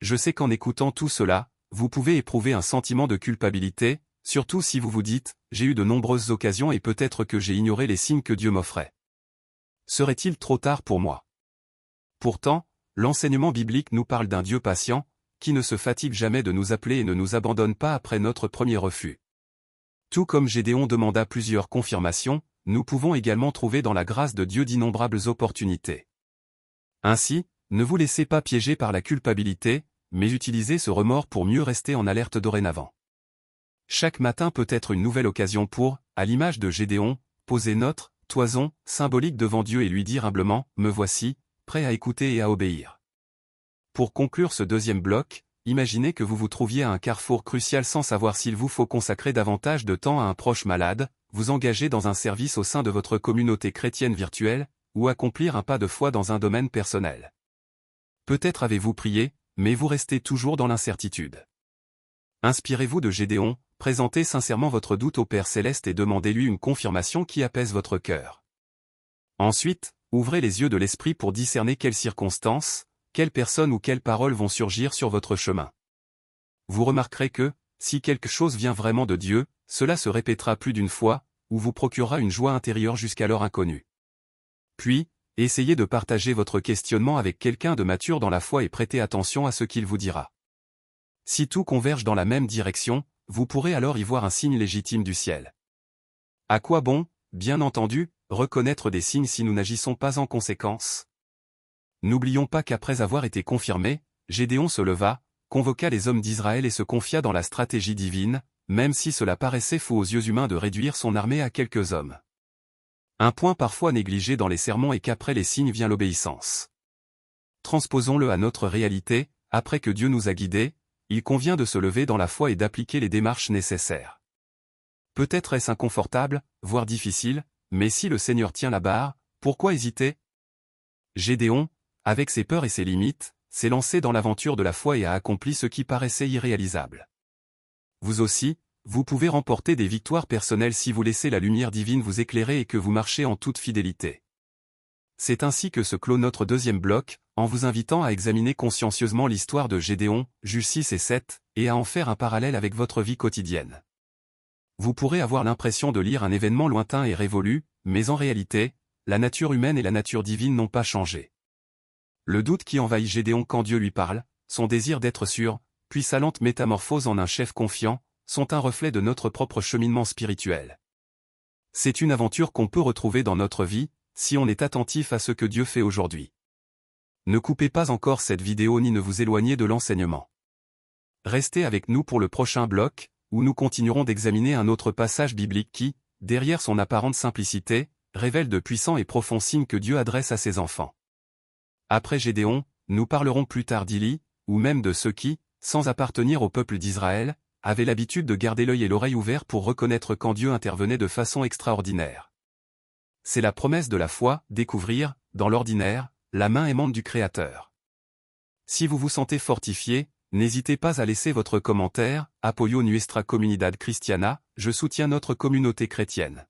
Je sais qu'en écoutant tout cela, vous pouvez éprouver un sentiment de culpabilité, surtout si vous vous dites « j'ai eu de nombreuses occasions et peut-être que j'ai ignoré les signes que Dieu m'offrait. Serait-il trop tard pour moi ?» Pourtant, l'enseignement biblique nous parle d'un Dieu patient, qui ne se fatigue jamais de nous appeler et ne nous abandonne pas après notre premier refus. Tout comme Gédéon demanda plusieurs confirmations, nous pouvons également trouver dans la grâce de Dieu d'innombrables opportunités. Ainsi, ne vous laissez pas piéger par la culpabilité, mais utilisez ce remords pour mieux rester en alerte dorénavant. Chaque matin peut être une nouvelle occasion pour, à l'image de Gédéon, poser notre toison symbolique devant Dieu et lui dire humblement « Me voici, prêt à écouter et à obéir ». Pour conclure ce deuxième bloc, imaginez que vous vous trouviez à un carrefour crucial sans savoir s'il vous faut consacrer davantage de temps à un proche malade, vous engager dans un service au sein de votre communauté chrétienne virtuelle, ou accomplir un pas de foi dans un domaine personnel. Peut-être avez-vous prié, mais vous restez toujours dans l'incertitude. Inspirez-vous de Gédéon, présentez sincèrement votre doute au Père Céleste et demandez-lui une confirmation qui apaise votre cœur. Ensuite, ouvrez les yeux de l'esprit pour discerner quelles circonstances, quelles personnes ou quelles paroles vont surgir sur votre chemin. Vous remarquerez que, si quelque chose vient vraiment de Dieu, cela se répétera plus d'une fois, ou vous procurera une joie intérieure jusqu'alors inconnue. Puis, essayez de partager votre questionnement avec quelqu'un de mature dans la foi et prêtez attention à ce qu'il vous dira. Si tout converge dans la même direction, vous pourrez alors y voir un signe légitime du ciel. À quoi bon, bien entendu, reconnaître des signes si nous n'agissons pas en conséquence? N'oublions pas qu'après avoir été confirmé, Gédéon se leva, convoqua les hommes d'Israël et se confia dans la stratégie divine, même si cela paraissait fou aux yeux humains de réduire son armée à quelques hommes. Un point parfois négligé dans les sermons est qu'après les signes vient l'obéissance. Transposons-le à notre réalité, après que Dieu nous a guidés, il convient de se lever dans la foi et d'appliquer les démarches nécessaires. Peut-être est-ce inconfortable, voire difficile, mais si le Seigneur tient la barre, pourquoi hésiter? Gédéon, avec ses peurs et ses limites, s'est lancé dans l'aventure de la foi et a accompli ce qui paraissait irréalisable. Vous aussi, vous pouvez remporter des victoires personnelles si vous laissez la lumière divine vous éclairer et que vous marchez en toute fidélité. C'est ainsi que se clôt notre deuxième bloc, en vous invitant à examiner consciencieusement l'histoire de Gédéon, Juges 6 et 7, et à en faire un parallèle avec votre vie quotidienne. Vous pourrez avoir l'impression de lire un événement lointain et révolu, mais en réalité, la nature humaine et la nature divine n'ont pas changé. Le doute qui envahit Gédéon quand Dieu lui parle, son désir d'être sûr, puis sa lente métamorphose en un chef confiant, sont un reflet de notre propre cheminement spirituel. C'est une aventure qu'on peut retrouver dans notre vie, si on est attentif à ce que Dieu fait aujourd'hui. Ne coupez pas encore cette vidéo ni ne vous éloignez de l'enseignement. Restez avec nous pour le prochain bloc, où nous continuerons d'examiner un autre passage biblique qui, derrière son apparente simplicité, révèle de puissants et profonds signes que Dieu adresse à ses enfants. Après Gédéon, nous parlerons plus tard d'Élie, ou même de ceux qui, sans appartenir au peuple d'Israël, avaient l'habitude de garder l'œil et l'oreille ouverts pour reconnaître quand Dieu intervenait de façon extraordinaire. C'est la promesse de la foi, découvrir, dans l'ordinaire, la main aimante du Créateur. Si vous vous sentez fortifié, n'hésitez pas à laisser votre commentaire, Apoyo nuestra comunidad cristiana, je soutiens notre communauté chrétienne.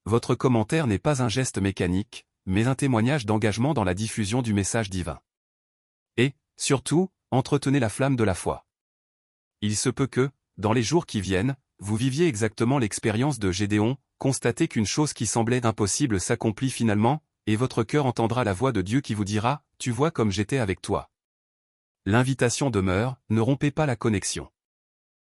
Votre commentaire n'est pas un geste mécanique, mais un témoignage d'engagement dans la diffusion du message divin. Et, surtout, entretenez la flamme de la foi. Il se peut que, dans les jours qui viennent, vous viviez exactement l'expérience de Gédéon, constatez qu'une chose qui semblait impossible s'accomplit finalement, et votre cœur entendra la voix de Dieu qui vous dira « Tu vois comme j'étais avec toi ». L'invitation demeure, ne rompez pas la connexion.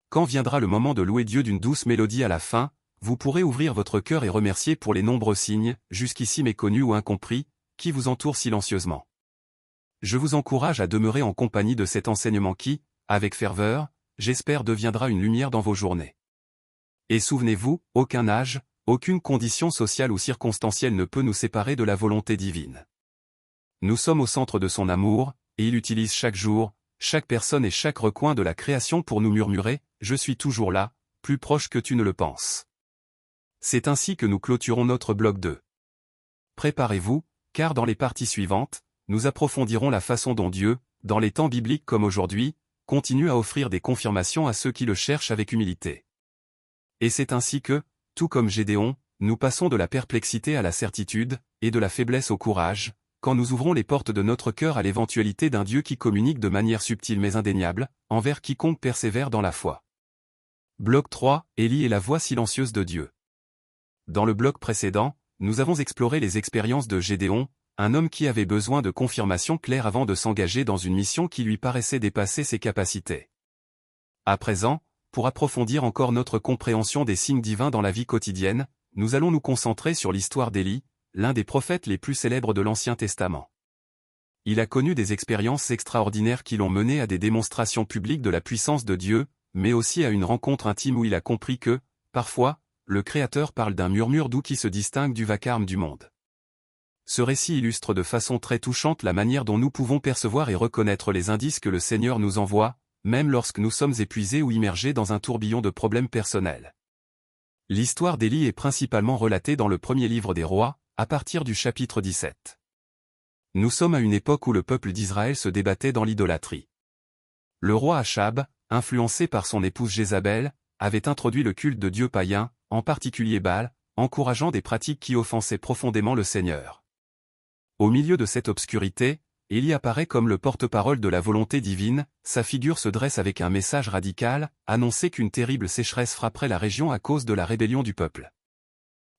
Quand viendra le moment de louer Dieu d'une douce mélodie à la fin, vous pourrez ouvrir votre cœur et remercier pour les nombreux signes, jusqu'ici méconnus ou incompris, qui vous entourent silencieusement. Je vous encourage à demeurer en compagnie de cet enseignement qui, avec ferveur, j'espère deviendra une lumière dans vos journées. Et souvenez-vous, aucun âge, aucune condition sociale ou circonstancielle ne peut nous séparer de la volonté divine. Nous sommes au centre de son amour, et il utilise chaque jour, chaque personne et chaque recoin de la création pour nous murmurer « Je suis toujours là, plus proche que tu ne le penses ». C'est ainsi que nous clôturons notre bloc 2. Préparez-vous, car dans les parties suivantes, nous approfondirons la façon dont Dieu, dans les temps bibliques comme aujourd'hui, continue à offrir des confirmations à ceux qui le cherchent avec humilité. Et c'est ainsi que, tout comme Gédéon, nous passons de la perplexité à la certitude, et de la faiblesse au courage, quand nous ouvrons les portes de notre cœur à l'éventualité d'un Dieu qui communique de manière subtile mais indéniable, envers quiconque persévère dans la foi. Bloc 3, Élie et la voix silencieuse de Dieu. Dans le bloc précédent, nous avons exploré les expériences de Gédéon, un homme qui avait besoin de confirmations claires avant de s'engager dans une mission qui lui paraissait dépasser ses capacités. À présent, pour approfondir encore notre compréhension des signes divins dans la vie quotidienne, nous allons nous concentrer sur l'histoire d'Élie, l'un des prophètes les plus célèbres de l'Ancien Testament. Il a connu des expériences extraordinaires qui l'ont mené à des démonstrations publiques de la puissance de Dieu, mais aussi à une rencontre intime où il a compris que, parfois, le Créateur parle d'un murmure doux qui se distingue du vacarme du monde. Ce récit illustre de façon très touchante la manière dont nous pouvons percevoir et reconnaître les indices que le Seigneur nous envoie, même lorsque nous sommes épuisés ou immergés dans un tourbillon de problèmes personnels. L'histoire d'Élie est principalement relatée dans le premier livre des rois, à partir du chapitre 17. Nous sommes à une époque où le peuple d'Israël se débattait dans l'idolâtrie. Le roi Achab, influencé par son épouse Jézabel, avait introduit le culte de dieux païens, en particulier Baal, encourageant des pratiques qui offensaient profondément le Seigneur. Au milieu de cette obscurité, Élie apparaît comme le porte-parole de la volonté divine, sa figure se dresse avec un message radical, annoncer qu'une terrible sécheresse frapperait la région à cause de la rébellion du peuple.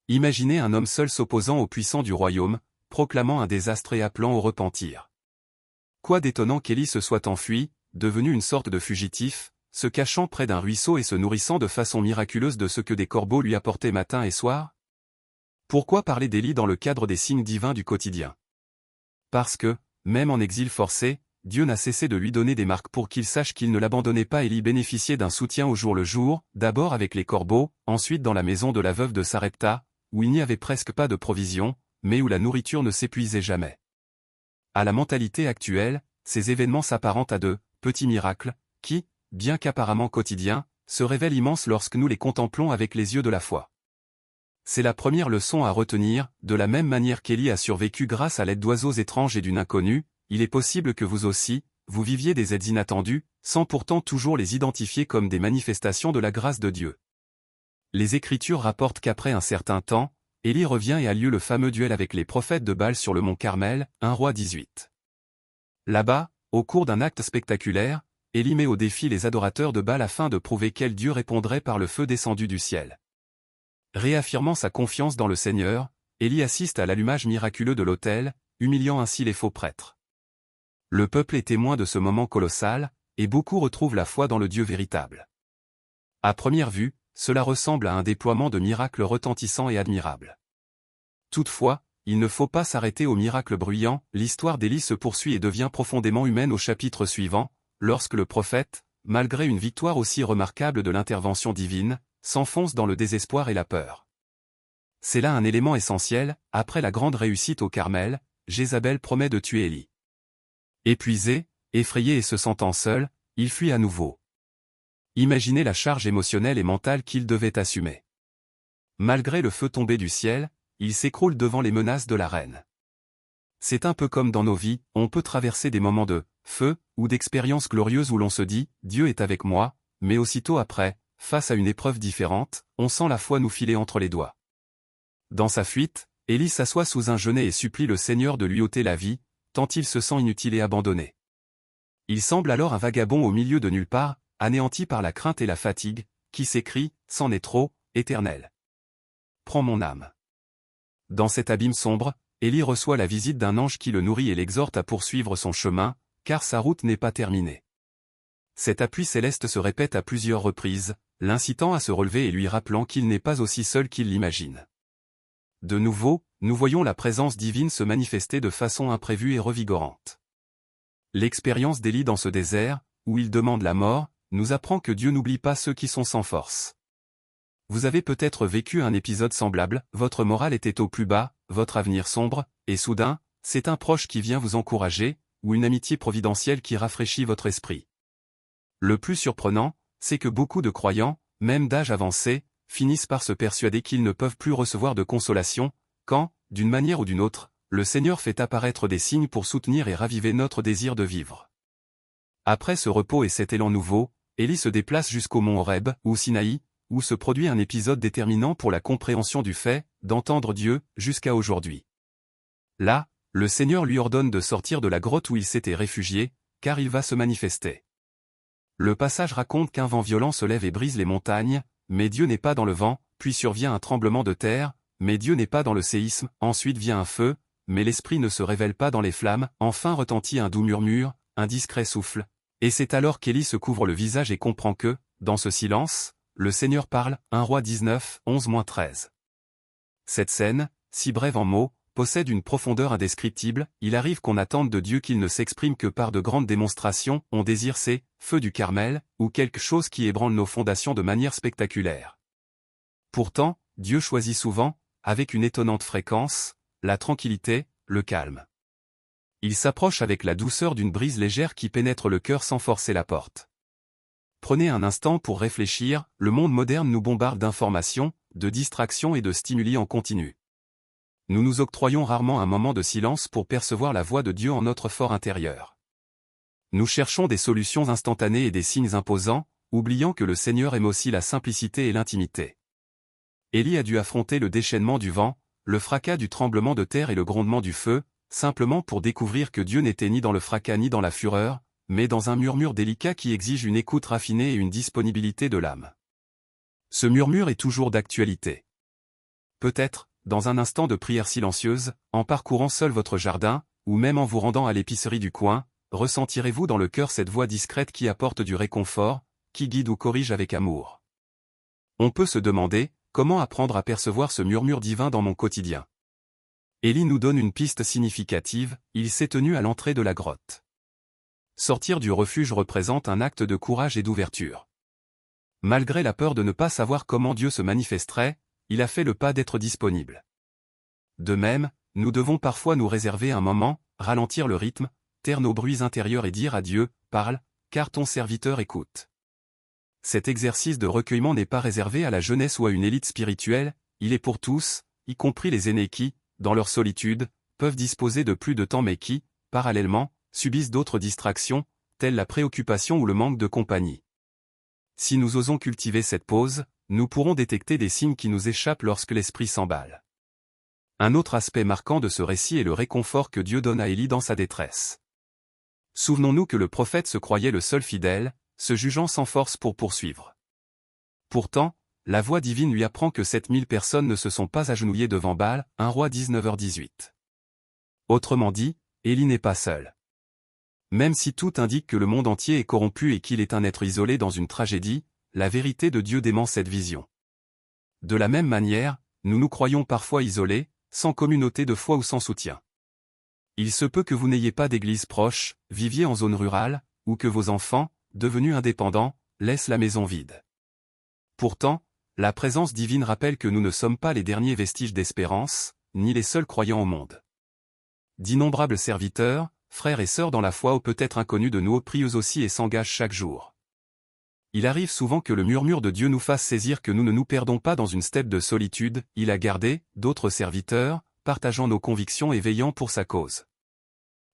Imaginez un homme seul s'opposant aux puissants du royaume, proclamant un désastre et appelant au repentir. Quoi d'étonnant qu'Élie se soit enfui, devenu une sorte de fugitif, se cachant près d'un ruisseau et se nourrissant de façon miraculeuse de ce que des corbeaux lui apportaient matin et soir? Pourquoi parler d'Élie dans le cadre des signes divins du quotidien? Parce que, même en exil forcé, Dieu n'a cessé de lui donner des marques pour qu'il sache qu'il ne l'abandonnait pas. Élie bénéficiait d'un soutien au jour le jour, d'abord avec les corbeaux, ensuite dans la maison de la veuve de Sarepta, où il n'y avait presque pas de provisions, mais où la nourriture ne s'épuisait jamais. À la mentalité actuelle, ces événements s'apparentent à de petits miracles, qui, bien qu'apparemment quotidiens, se révèlent immenses lorsque nous les contemplons avec les yeux de la foi. C'est la première leçon à retenir, de la même manière qu'Élie a survécu grâce à l'aide d'oiseaux étranges et d'une inconnue, il est possible que vous aussi, vous viviez des aides inattendues, sans pourtant toujours les identifier comme des manifestations de la grâce de Dieu. Les Écritures rapportent qu'après un certain temps, Élie revient et a lieu le fameux duel avec les prophètes de Baal sur le mont Carmel, 1 Roi 18. Là-bas, au cours d'un acte spectaculaire, Élie met au défi les adorateurs de Baal afin de prouver quel Dieu répondrait par le feu descendu du ciel. Réaffirmant sa confiance dans le Seigneur, Élie assiste à l'allumage miraculeux de l'autel, humiliant ainsi les faux prêtres. Le peuple est témoin de ce moment colossal, et beaucoup retrouvent la foi dans le Dieu véritable. À première vue, cela ressemble à un déploiement de miracles retentissants et admirables. Toutefois, il ne faut pas s'arrêter aux miracles bruyants, l'histoire d'Élie se poursuit et devient profondément humaine au chapitre suivant, lorsque le prophète, malgré une victoire aussi remarquable de l'intervention divine, s'enfonce dans le désespoir et la peur. C'est là un élément essentiel, après la grande réussite au Carmel, Jézabel promet de tuer Élie. Épuisé, effrayé et se sentant seul, il fuit à nouveau. Imaginez la charge émotionnelle et mentale qu'il devait assumer. Malgré le feu tombé du ciel, il s'écroule devant les menaces de la reine. C'est un peu comme dans nos vies, on peut traverser des moments de feu, ou d'expériences glorieuses où l'on se dit « Dieu est avec moi », mais aussitôt après, face à une épreuve différente, on sent la foi nous filer entre les doigts. Dans sa fuite, Élie s'assoit sous un genêt et supplie le Seigneur de lui ôter la vie, tant il se sent inutile et abandonné. Il semble alors un vagabond au milieu de nulle part, anéanti par la crainte et la fatigue, qui s'écrie « C'en est trop, Éternel. Prends mon âme ». Dans cet abîme sombre, Élie reçoit la visite d'un ange qui le nourrit et l'exhorte à poursuivre son chemin, car sa route n'est pas terminée. Cet appui céleste se répète à plusieurs reprises, l'incitant à se relever et lui rappelant qu'il n'est pas aussi seul qu'il l'imagine. De nouveau, nous voyons la présence divine se manifester de façon imprévue et revigorante. L'expérience d'Élie dans ce désert, où il demande la mort, nous apprend que Dieu n'oublie pas ceux qui sont sans force. Vous avez peut-être vécu un épisode semblable, votre morale était au plus bas, votre avenir sombre, et soudain, c'est un proche qui vient vous encourager, ou une amitié providentielle qui rafraîchit votre esprit. Le plus surprenant, c'est que beaucoup de croyants, même d'âge avancé, finissent par se persuader qu'ils ne peuvent plus recevoir de consolation, quand, d'une manière ou d'une autre, le Seigneur fait apparaître des signes pour soutenir et raviver notre désir de vivre. Après ce repos et cet élan nouveau, Élie se déplace jusqu'au mont Horeb, ou Sinaï, où se produit un épisode déterminant pour la compréhension du fait d'entendre Dieu jusqu'à aujourd'hui. Là, le Seigneur lui ordonne de sortir de la grotte où il s'était réfugié, car il va se manifester. Le passage raconte qu'un vent violent se lève et brise les montagnes, mais Dieu n'est pas dans le vent, puis survient un tremblement de terre, mais Dieu n'est pas dans le séisme, ensuite vient un feu, mais l'Esprit ne se révèle pas dans les flammes, enfin retentit un doux murmure, un discret souffle, et c'est alors qu'Élie se couvre le visage et comprend que, dans ce silence, le Seigneur parle, 1 Roi 19, 11-13. Cette scène, si brève en mots, possède une profondeur indescriptible, il arrive qu'on attende de Dieu qu'il ne s'exprime que par de grandes démonstrations, on désire ces « feux du Carmel » ou quelque chose qui ébranle nos fondations de manière spectaculaire. Pourtant, Dieu choisit souvent, avec une étonnante fréquence, la tranquillité, le calme. Il s'approche avec la douceur d'une brise légère qui pénètre le cœur sans forcer la porte. Prenez un instant pour réfléchir, le monde moderne nous bombarde d'informations, de distractions et de stimuli en continu. Nous nous octroyons rarement un moment de silence pour percevoir la voix de Dieu en notre fort intérieur. Nous cherchons des solutions instantanées et des signes imposants, oubliant que le Seigneur aime aussi la simplicité et l'intimité. Élie a dû affronter le déchaînement du vent, le fracas du tremblement de terre et le grondement du feu, simplement pour découvrir que Dieu n'était ni dans le fracas ni dans la fureur, mais dans un murmure délicat qui exige une écoute raffinée et une disponibilité de l'âme. Ce murmure est toujours d'actualité. Peut-être, dans un instant de prière silencieuse, en parcourant seul votre jardin, ou même en vous rendant à l'épicerie du coin, ressentirez-vous dans le cœur cette voix discrète qui apporte du réconfort, qui guide ou corrige avec amour. On peut se demander, comment apprendre à percevoir ce murmure divin dans mon quotidien? Élie nous donne une piste significative, il s'est tenu à l'entrée de la grotte. Sortir du refuge représente un acte de courage et d'ouverture. Malgré la peur de ne pas savoir comment Dieu se manifesterait, il a fait le pas d'être disponible. De même, nous devons parfois nous réserver un moment, ralentir le rythme, taire nos bruits intérieurs et dire à Dieu, parle, car ton serviteur écoute. Cet exercice de recueillement n'est pas réservé à la jeunesse ou à une élite spirituelle, il est pour tous, y compris les aînés qui, dans leur solitude, peuvent disposer de plus de temps mais qui, parallèlement, subissent d'autres distractions, telles la préoccupation ou le manque de compagnie. Si nous osons cultiver cette pause, nous pourrons détecter des signes qui nous échappent lorsque l'esprit s'emballe. Un autre aspect marquant de ce récit est le réconfort que Dieu donne à Élie dans sa détresse. Souvenons-nous que le prophète se croyait le seul fidèle, se jugeant sans force pour poursuivre. Pourtant, la voix divine lui apprend que 7000 personnes ne se sont pas agenouillées devant Baal, 1 Roi 19h18. Autrement dit, Élie n'est pas seul. Même si tout indique que le monde entier est corrompu et qu'il est un être isolé dans une tragédie, la vérité de Dieu dément cette vision. De la même manière, nous nous croyons parfois isolés, sans communauté de foi ou sans soutien. Il se peut que vous n'ayez pas d'église proche, viviez en zone rurale, ou que vos enfants, devenus indépendants, laissent la maison vide. Pourtant, la présence divine rappelle que nous ne sommes pas les derniers vestiges d'espérance, ni les seuls croyants au monde. D'innombrables serviteurs, frères et sœurs dans la foi ou peut-être inconnus de nous prient eux aussi et s'engagent chaque jour. Il arrive souvent que le murmure de Dieu nous fasse saisir que nous ne nous perdons pas dans une steppe de solitude, il a gardé d'autres serviteurs, partageant nos convictions et veillant pour sa cause.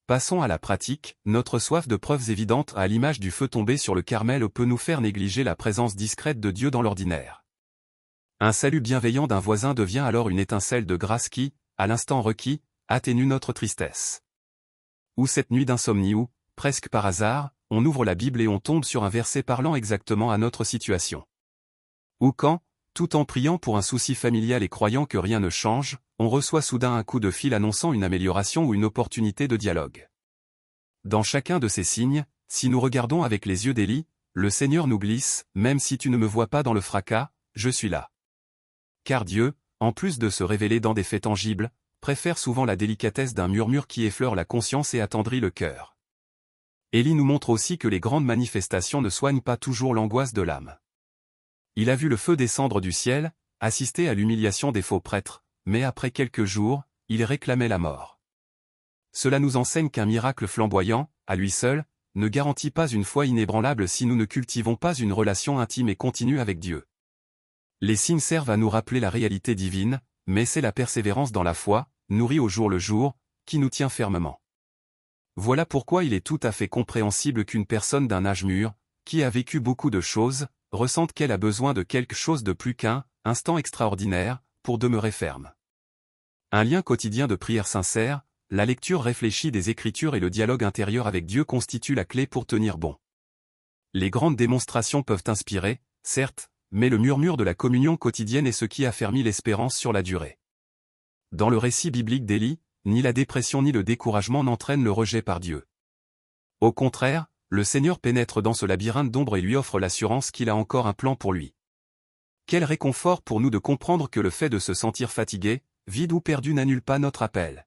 Passons à la pratique, notre soif de preuves évidentes à l'image du feu tombé sur le Carmel peut nous faire négliger la présence discrète de Dieu dans l'ordinaire. Un salut bienveillant d'un voisin devient alors une étincelle de grâce qui, à l'instant requis, atténue notre tristesse. Ou cette nuit d'insomnie où, presque par hasard, on ouvre la Bible et on tombe sur un verset parlant exactement à notre situation. Ou quand, tout en priant pour un souci familial et croyant que rien ne change, on reçoit soudain un coup de fil annonçant une amélioration ou une opportunité de dialogue. Dans chacun de ces signes, si nous regardons avec les yeux d'Élie, le Seigneur nous glisse, même si tu ne me vois pas dans le fracas, je suis là. Car Dieu, en plus de se révéler dans des faits tangibles, préfère souvent la délicatesse d'un murmure qui effleure la conscience et attendrit le cœur. Élie nous montre aussi que les grandes manifestations ne soignent pas toujours l'angoisse de l'âme. Il a vu le feu descendre du ciel, assisté à l'humiliation des faux prêtres, mais après quelques jours, il réclamait la mort. Cela nous enseigne qu'un miracle flamboyant, à lui seul, ne garantit pas une foi inébranlable si nous ne cultivons pas une relation intime et continue avec Dieu. Les signes servent à nous rappeler la réalité divine, mais c'est la persévérance dans la foi, nourrie au jour le jour, qui nous tient fermement. Voilà pourquoi il est tout à fait compréhensible qu'une personne d'un âge mûr, qui a vécu beaucoup de choses, ressente qu'elle a besoin de quelque chose de plus qu'un instant extraordinaire, pour demeurer ferme. Un lien quotidien de prière sincère, la lecture réfléchie des Écritures et le dialogue intérieur avec Dieu constituent la clé pour tenir bon. Les grandes démonstrations peuvent inspirer, certes, mais le murmure de la communion quotidienne est ce qui affermit l'espérance sur la durée. Dans le récit biblique d'Élie, ni la dépression ni le découragement n'entraînent le rejet par Dieu. Au contraire, le Seigneur pénètre dans ce labyrinthe d'ombre et lui offre l'assurance qu'il a encore un plan pour lui. Quel réconfort pour nous de comprendre que le fait de se sentir fatigué, vide ou perdu n'annule pas notre appel.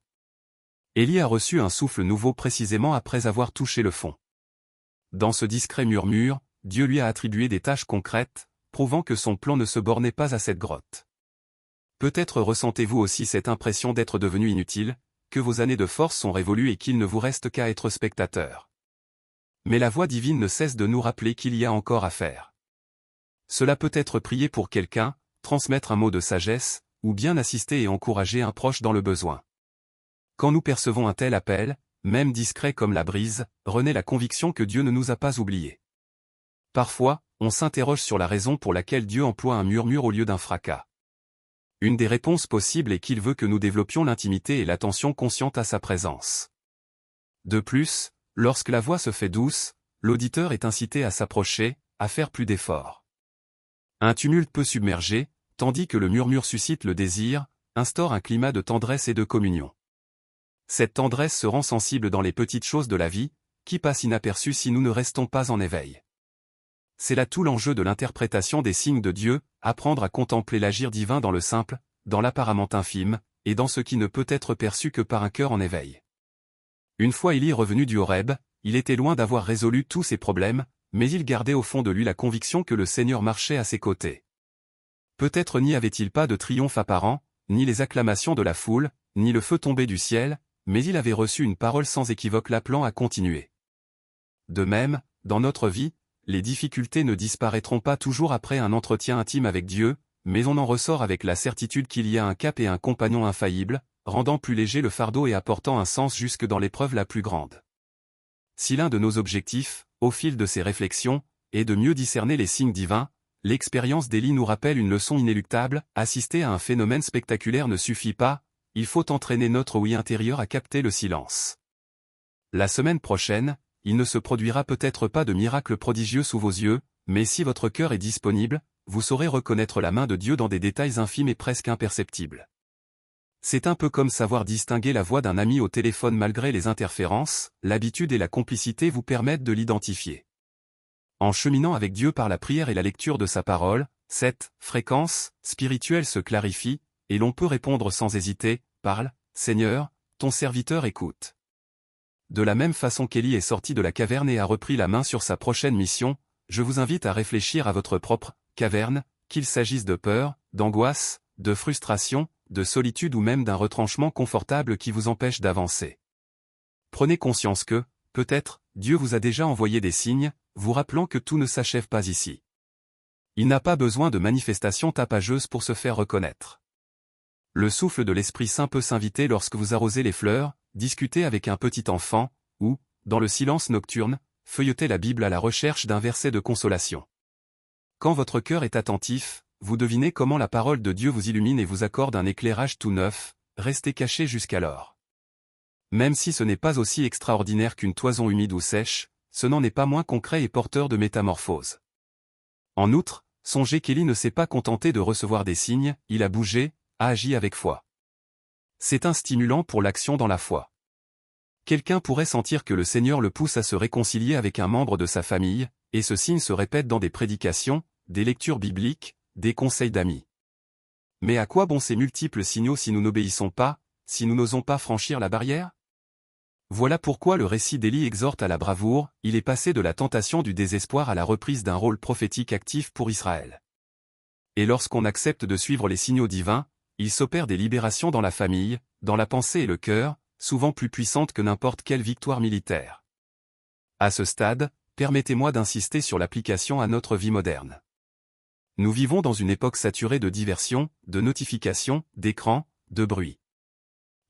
Élie a reçu un souffle nouveau précisément après avoir touché le fond. Dans ce discret murmure, Dieu lui a attribué des tâches concrètes, prouvant que son plan ne se bornait pas à cette grotte. Peut-être ressentez-vous aussi cette impression d'être devenu inutile, que vos années de force sont révolues et qu'il ne vous reste qu'à être spectateur. Mais la voix divine ne cesse de nous rappeler qu'il y a encore à faire. Cela peut être prier pour quelqu'un, transmettre un mot de sagesse, ou bien assister et encourager un proche dans le besoin. Quand nous percevons un tel appel, même discret comme la brise, renaît la conviction que Dieu ne nous a pas oubliés. Parfois, on s'interroge sur la raison pour laquelle Dieu emploie un murmure au lieu d'un fracas. Une des réponses possibles est qu'il veut que nous développions l'intimité et l'attention consciente à sa présence. De plus, lorsque la voix se fait douce, l'auditeur est incité à s'approcher, à faire plus d'efforts. Un tumulte peut submerger, tandis que le murmure suscite le désir, instaure un climat de tendresse et de communion. Cette tendresse se rend sensible dans les petites choses de la vie, qui passent inaperçues si nous ne restons pas en éveil. C'est là tout l'enjeu de l'interprétation des signes de Dieu, apprendre à contempler l'agir divin dans le simple, dans l'apparemment infime, et dans ce qui ne peut être perçu que par un cœur en éveil. Une fois Élie revenu du Horeb, il était loin d'avoir résolu tous ses problèmes, mais il gardait au fond de lui la conviction que le Seigneur marchait à ses côtés. Peut-être n'y avait-il pas de triomphe apparent, ni les acclamations de la foule, ni le feu tombé du ciel, mais il avait reçu une parole sans équivoque l'appelant à continuer. De même, dans notre vie, les difficultés ne disparaîtront pas toujours après un entretien intime avec Dieu, mais on en ressort avec la certitude qu'il y a un cap et un compagnon infaillible, rendant plus léger le fardeau et apportant un sens jusque dans l'épreuve la plus grande. Si l'un de nos objectifs, au fil de ces réflexions, est de mieux discerner les signes divins, l'expérience d'Élie nous rappelle une leçon inéluctable, assister à un phénomène spectaculaire ne suffit pas, il faut entraîner notre ouïe intérieure à capter le silence. La semaine prochaine, il ne se produira peut-être pas de miracle prodigieux sous vos yeux, mais si votre cœur est disponible, vous saurez reconnaître la main de Dieu dans des détails infimes et presque imperceptibles. C'est un peu comme savoir distinguer la voix d'un ami au téléphone malgré les interférences, l'habitude et la complicité vous permettent de l'identifier. En cheminant avec Dieu par la prière et la lecture de sa parole, cette fréquence spirituelle se clarifie, et l'on peut répondre sans hésiter, « Parle, Seigneur, ton serviteur écoute ». De la même façon qu'Élie est sorti de la caverne et a repris la main sur sa prochaine mission, je vous invite à réfléchir à votre propre caverne, qu'il s'agisse de peur, d'angoisse, de frustration, de solitude ou même d'un retranchement confortable qui vous empêche d'avancer. Prenez conscience que, peut-être, Dieu vous a déjà envoyé des signes, vous rappelant que tout ne s'achève pas ici. Il n'a pas besoin de manifestations tapageuses pour se faire reconnaître. Le souffle de l'Esprit Saint peut s'inviter lorsque vous arrosez les fleurs, discutez avec un petit enfant, ou, dans le silence nocturne, feuilletez la Bible à la recherche d'un verset de consolation. Quand votre cœur est attentif, vous devinez comment la parole de Dieu vous illumine et vous accorde un éclairage tout neuf, restez caché jusqu'alors. Même si ce n'est pas aussi extraordinaire qu'une toison humide ou sèche, ce n'en est pas moins concret et porteur de métamorphose. En outre, songez qu'Élie ne s'est pas contenté de recevoir des signes, il a bougé, a agi avec foi. C'est un stimulant pour l'action dans la foi. Quelqu'un pourrait sentir que le Seigneur le pousse à se réconcilier avec un membre de sa famille, et ce signe se répète dans des prédications, des lectures bibliques, des conseils d'amis. Mais à quoi bon ces multiples signaux si nous n'obéissons pas, si nous n'osons pas franchir la barrière ? Voilà pourquoi le récit d'Élie exhorte à la bravoure, il est passé de la tentation du désespoir à la reprise d'un rôle prophétique actif pour Israël. Et lorsqu'on accepte de suivre les signaux divins, il s'opère des libérations dans la famille, dans la pensée et le cœur, souvent plus puissantes que n'importe quelle victoire militaire. À ce stade, permettez-moi d'insister sur l'application à notre vie moderne. Nous vivons dans une époque saturée de diversions, de notifications, d'écrans, de bruit.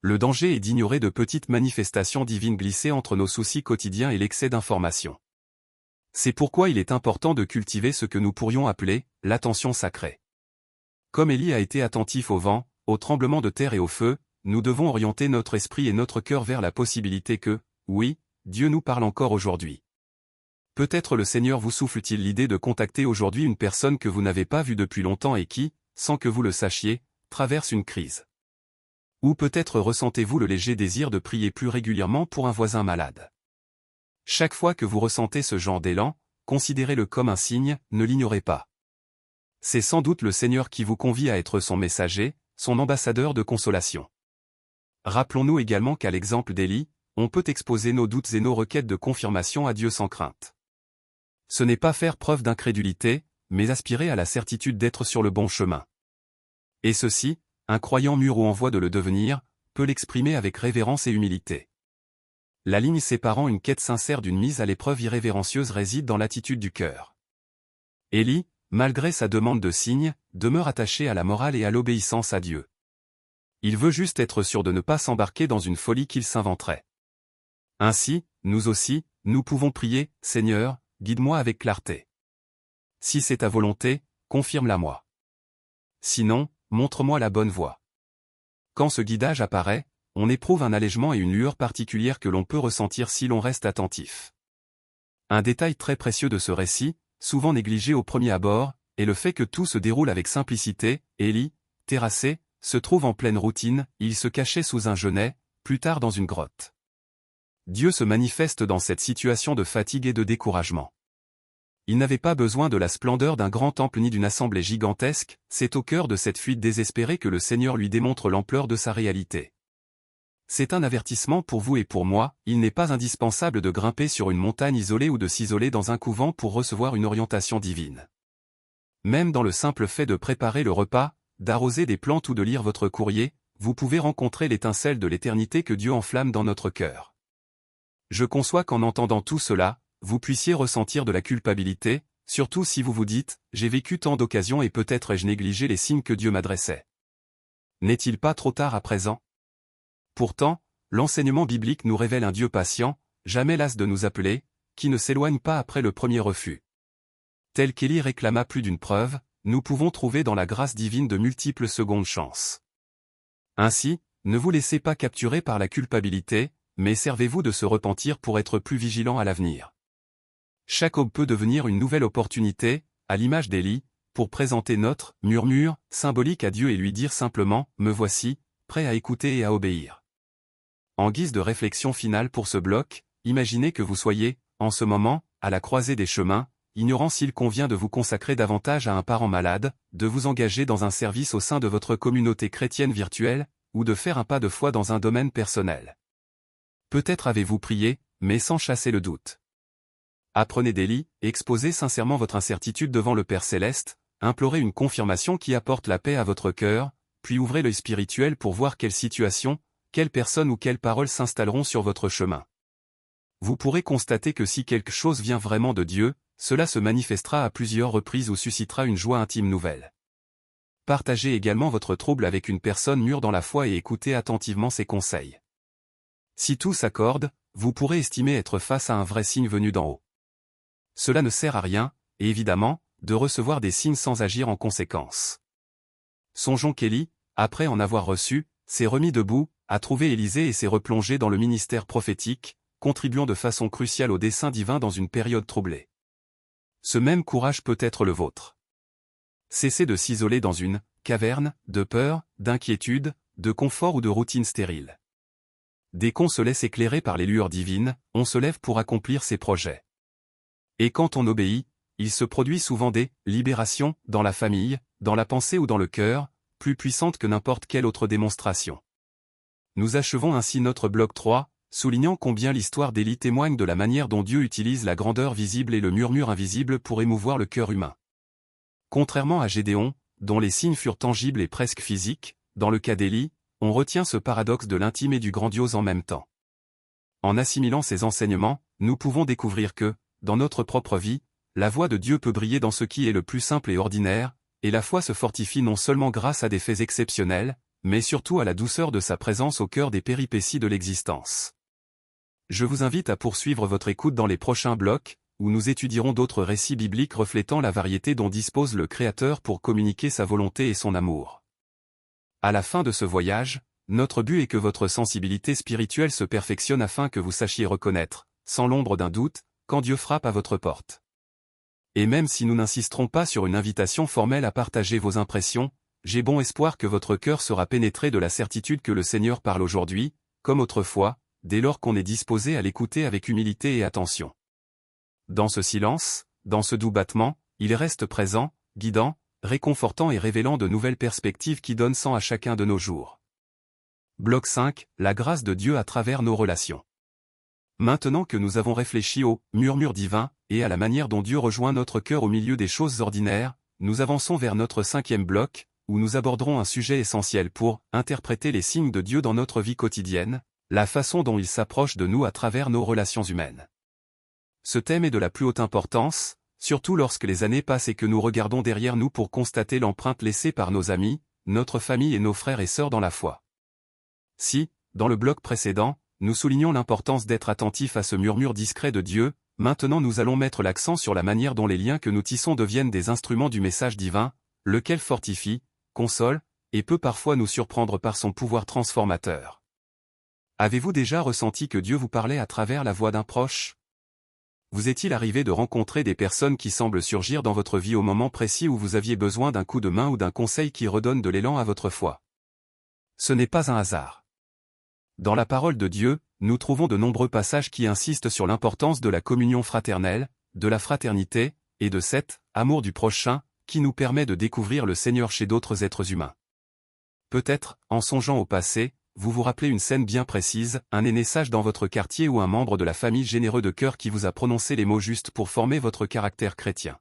Le danger est d'ignorer de petites manifestations divines glissées entre nos soucis quotidiens et l'excès d'informations. C'est pourquoi il est important de cultiver ce que nous pourrions appeler l'attention sacrée. Comme Élie a été attentif au vent, aux tremblements de terre et au feu, nous devons orienter notre esprit et notre cœur vers la possibilité que, oui, Dieu nous parle encore aujourd'hui. Peut-être le Seigneur vous souffle-t-il l'idée de contacter aujourd'hui une personne que vous n'avez pas vue depuis longtemps et qui, sans que vous le sachiez, traverse une crise. Ou peut-être ressentez-vous le léger désir de prier plus régulièrement pour un voisin malade. Chaque fois que vous ressentez ce genre d'élan, considérez-le comme un signe, ne l'ignorez pas. C'est sans doute le Seigneur qui vous convie à être son messager, son ambassadeur de consolation. Rappelons-nous également qu'à l'exemple d'Élie, on peut exposer nos doutes et nos requêtes de confirmation à Dieu sans crainte. Ce n'est pas faire preuve d'incrédulité, mais aspirer à la certitude d'être sur le bon chemin. Et ceci, un croyant mûr ou en voie de le devenir, peut l'exprimer avec révérence et humilité. La ligne séparant une quête sincère d'une mise à l'épreuve irrévérencieuse réside dans l'attitude du cœur. Élie, malgré sa demande de signe, demeure attaché à la morale et à l'obéissance à Dieu. Il veut juste être sûr de ne pas s'embarquer dans une folie qu'il s'inventerait. Ainsi, nous aussi, nous pouvons prier, « Seigneur, guide-moi avec clarté. Si c'est ta volonté, confirme-la moi. Sinon, montre-moi la bonne voie. » Quand ce guidage apparaît, on éprouve un allègement et une lueur particulière que l'on peut ressentir si l'on reste attentif. Un détail très précieux de ce récit, souvent négligé au premier abord, est le fait que tout se déroule avec simplicité. Élie, terrassé, se trouve en pleine routine, il se cachait sous un genêt, plus tard dans une grotte. Dieu se manifeste dans cette situation de fatigue et de découragement. Il n'avait pas besoin de la splendeur d'un grand temple ni d'une assemblée gigantesque, c'est au cœur de cette fuite désespérée que le Seigneur lui démontre l'ampleur de sa réalité. C'est un avertissement pour vous et pour moi, il n'est pas indispensable de grimper sur une montagne isolée ou de s'isoler dans un couvent pour recevoir une orientation divine. Même dans le simple fait de préparer le repas, d'arroser des plantes ou de lire votre courrier, vous pouvez rencontrer l'étincelle de l'éternité que Dieu enflamme dans notre cœur. Je conçois qu'en entendant tout cela, vous puissiez ressentir de la culpabilité, surtout si vous vous dites « J'ai vécu tant d'occasions et peut-être ai-je négligé les signes que Dieu m'adressait. » N'est-il pas trop tard à présent? Pourtant, l'enseignement biblique nous révèle un Dieu patient, jamais las de nous appeler, qui ne s'éloigne pas après le premier refus. Tel qu'Élie réclama plus d'une preuve, nous pouvons trouver dans la grâce divine de multiples secondes chances. Ainsi, ne vous laissez pas capturer par la culpabilité, mais servez-vous de ce repentir pour être plus vigilant à l'avenir. Chaque aube peut devenir une nouvelle opportunité, à l'image d'Élie, pour présenter notre murmure symbolique à Dieu et lui dire simplement « Me voici, prêt à écouter et à obéir ». En guise de réflexion finale pour ce bloc, imaginez que vous soyez, en ce moment, à la croisée des chemins, ignorant s'il convient de vous consacrer davantage à un parent malade, de vous engager dans un service au sein de votre communauté chrétienne virtuelle, ou de faire un pas de foi dans un domaine personnel. Peut-être avez-vous prié, mais sans chasser le doute. Apprenez d'Élie, exposez sincèrement votre incertitude devant le Père Céleste, implorez une confirmation qui apporte la paix à votre cœur, puis ouvrez l'œil spirituel pour voir quelle situation, quelle personne ou quelles paroles s'installeront sur votre chemin. Vous pourrez constater que si quelque chose vient vraiment de Dieu, cela se manifestera à plusieurs reprises ou suscitera une joie intime nouvelle. Partagez également votre trouble avec une personne mûre dans la foi et écoutez attentivement ses conseils. Si tout s'accorde, vous pourrez estimer être face à un vrai signe venu d'en haut. Cela ne sert à rien, et évidemment, de recevoir des signes sans agir en conséquence. Songeons qu'Élie, après en avoir reçu, s'est remis debout, a trouvé Élisée et s'est replongé dans le ministère prophétique, contribuant de façon cruciale au dessein divin dans une période troublée. Ce même courage peut être le vôtre. Cessez de s'isoler dans une caverne de peur, d'inquiétude, de confort ou de routine stérile. Dès qu'on se laisse éclairer par les lueurs divines, on se lève pour accomplir ses projets. Et quand on obéit, il se produit souvent des libérations, dans la famille, dans la pensée ou dans le cœur, plus puissantes que n'importe quelle autre démonstration. Nous achevons ainsi notre bloc 3, soulignant combien l'histoire d'Élie témoigne de la manière dont Dieu utilise la grandeur visible et le murmure invisible pour émouvoir le cœur humain. Contrairement à Gédéon, dont les signes furent tangibles et presque physiques, dans le cas d'Élie, on retient ce paradoxe de l'intime et du grandiose en même temps. En assimilant ces enseignements, nous pouvons découvrir que, dans notre propre vie, la voix de Dieu peut briller dans ce qui est le plus simple et ordinaire, et la foi se fortifie non seulement grâce à des faits exceptionnels, mais surtout à la douceur de sa présence au cœur des péripéties de l'existence. Je vous invite à poursuivre votre écoute dans les prochains blocs, où nous étudierons d'autres récits bibliques reflétant la variété dont dispose le Créateur pour communiquer sa volonté et son amour. À la fin de ce voyage, notre but est que votre sensibilité spirituelle se perfectionne afin que vous sachiez reconnaître, sans l'ombre d'un doute, quand Dieu frappe à votre porte. Et même si nous n'insisterons pas sur une invitation formelle à partager vos impressions, j'ai bon espoir que votre cœur sera pénétré de la certitude que le Seigneur parle aujourd'hui, comme autrefois, dès lors qu'on est disposé à l'écouter avec humilité et attention. Dans ce silence, dans ce doux battement, il reste présent, guidant, réconfortant et révélant de nouvelles perspectives qui donnent sens à chacun de nos jours. Bloc 5, la grâce de Dieu à travers nos relations. Maintenant que nous avons réfléchi au murmure divin et à la manière dont Dieu rejoint notre cœur au milieu des choses ordinaires, nous avançons vers notre 5e bloc, où nous aborderons un sujet essentiel pour interpréter les signes de Dieu dans notre vie quotidienne, la façon dont il s'approche de nous à travers nos relations humaines. Ce thème est de la plus haute importance, surtout lorsque les années passent et que nous regardons derrière nous pour constater l'empreinte laissée par nos amis, notre famille et nos frères et sœurs dans la foi. Si, dans le bloc précédent, nous soulignons l'importance d'être attentifs à ce murmure discret de Dieu, maintenant nous allons mettre l'accent sur la manière dont les liens que nous tissons deviennent des instruments du message divin, lequel fortifie, console, et peut parfois nous surprendre par son pouvoir transformateur. Avez-vous déjà ressenti que Dieu vous parlait à travers la voix d'un proche? Vous est-il arrivé de rencontrer des personnes qui semblent surgir dans votre vie au moment précis où vous aviez besoin d'un coup de main ou d'un conseil qui redonne de l'élan à votre foi? Ce n'est pas un hasard. Dans la parole de Dieu, nous trouvons de nombreux passages qui insistent sur l'importance de la communion fraternelle, de la fraternité, et de cet amour du prochain, qui nous permet de découvrir le Seigneur chez d'autres êtres humains. Peut-être, en songeant au passé, vous vous rappelez une scène bien précise, un aîné sage dans votre quartier ou un membre de la famille généreux de cœur qui vous a prononcé les mots justes pour former votre caractère chrétien.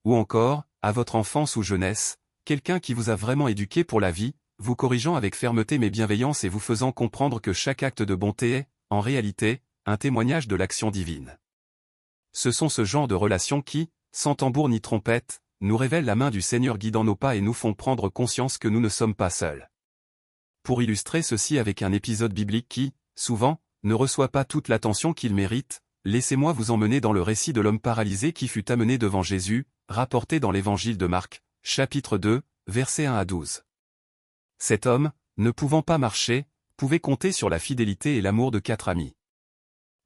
Ou encore, à votre enfance ou jeunesse, quelqu'un qui vous a vraiment éduqué pour la vie, vous corrigeant avec fermeté mais bienveillance et vous faisant comprendre que chaque acte de bonté est, en réalité, un témoignage de l'action divine. Ce sont ce genre de relations qui, sans tambour ni trompette, nous révèlent la main du Seigneur guidant nos pas et nous font prendre conscience que nous ne sommes pas seuls. Pour illustrer ceci avec un épisode biblique qui, souvent, ne reçoit pas toute l'attention qu'il mérite, laissez-moi vous emmener dans le récit de l'homme paralysé qui fut amené devant Jésus, rapporté dans l'évangile de Marc, chapitre 2, versets 1 à 12. Cet homme, ne pouvant pas marcher, pouvait compter sur la fidélité et l'amour de 4 amis.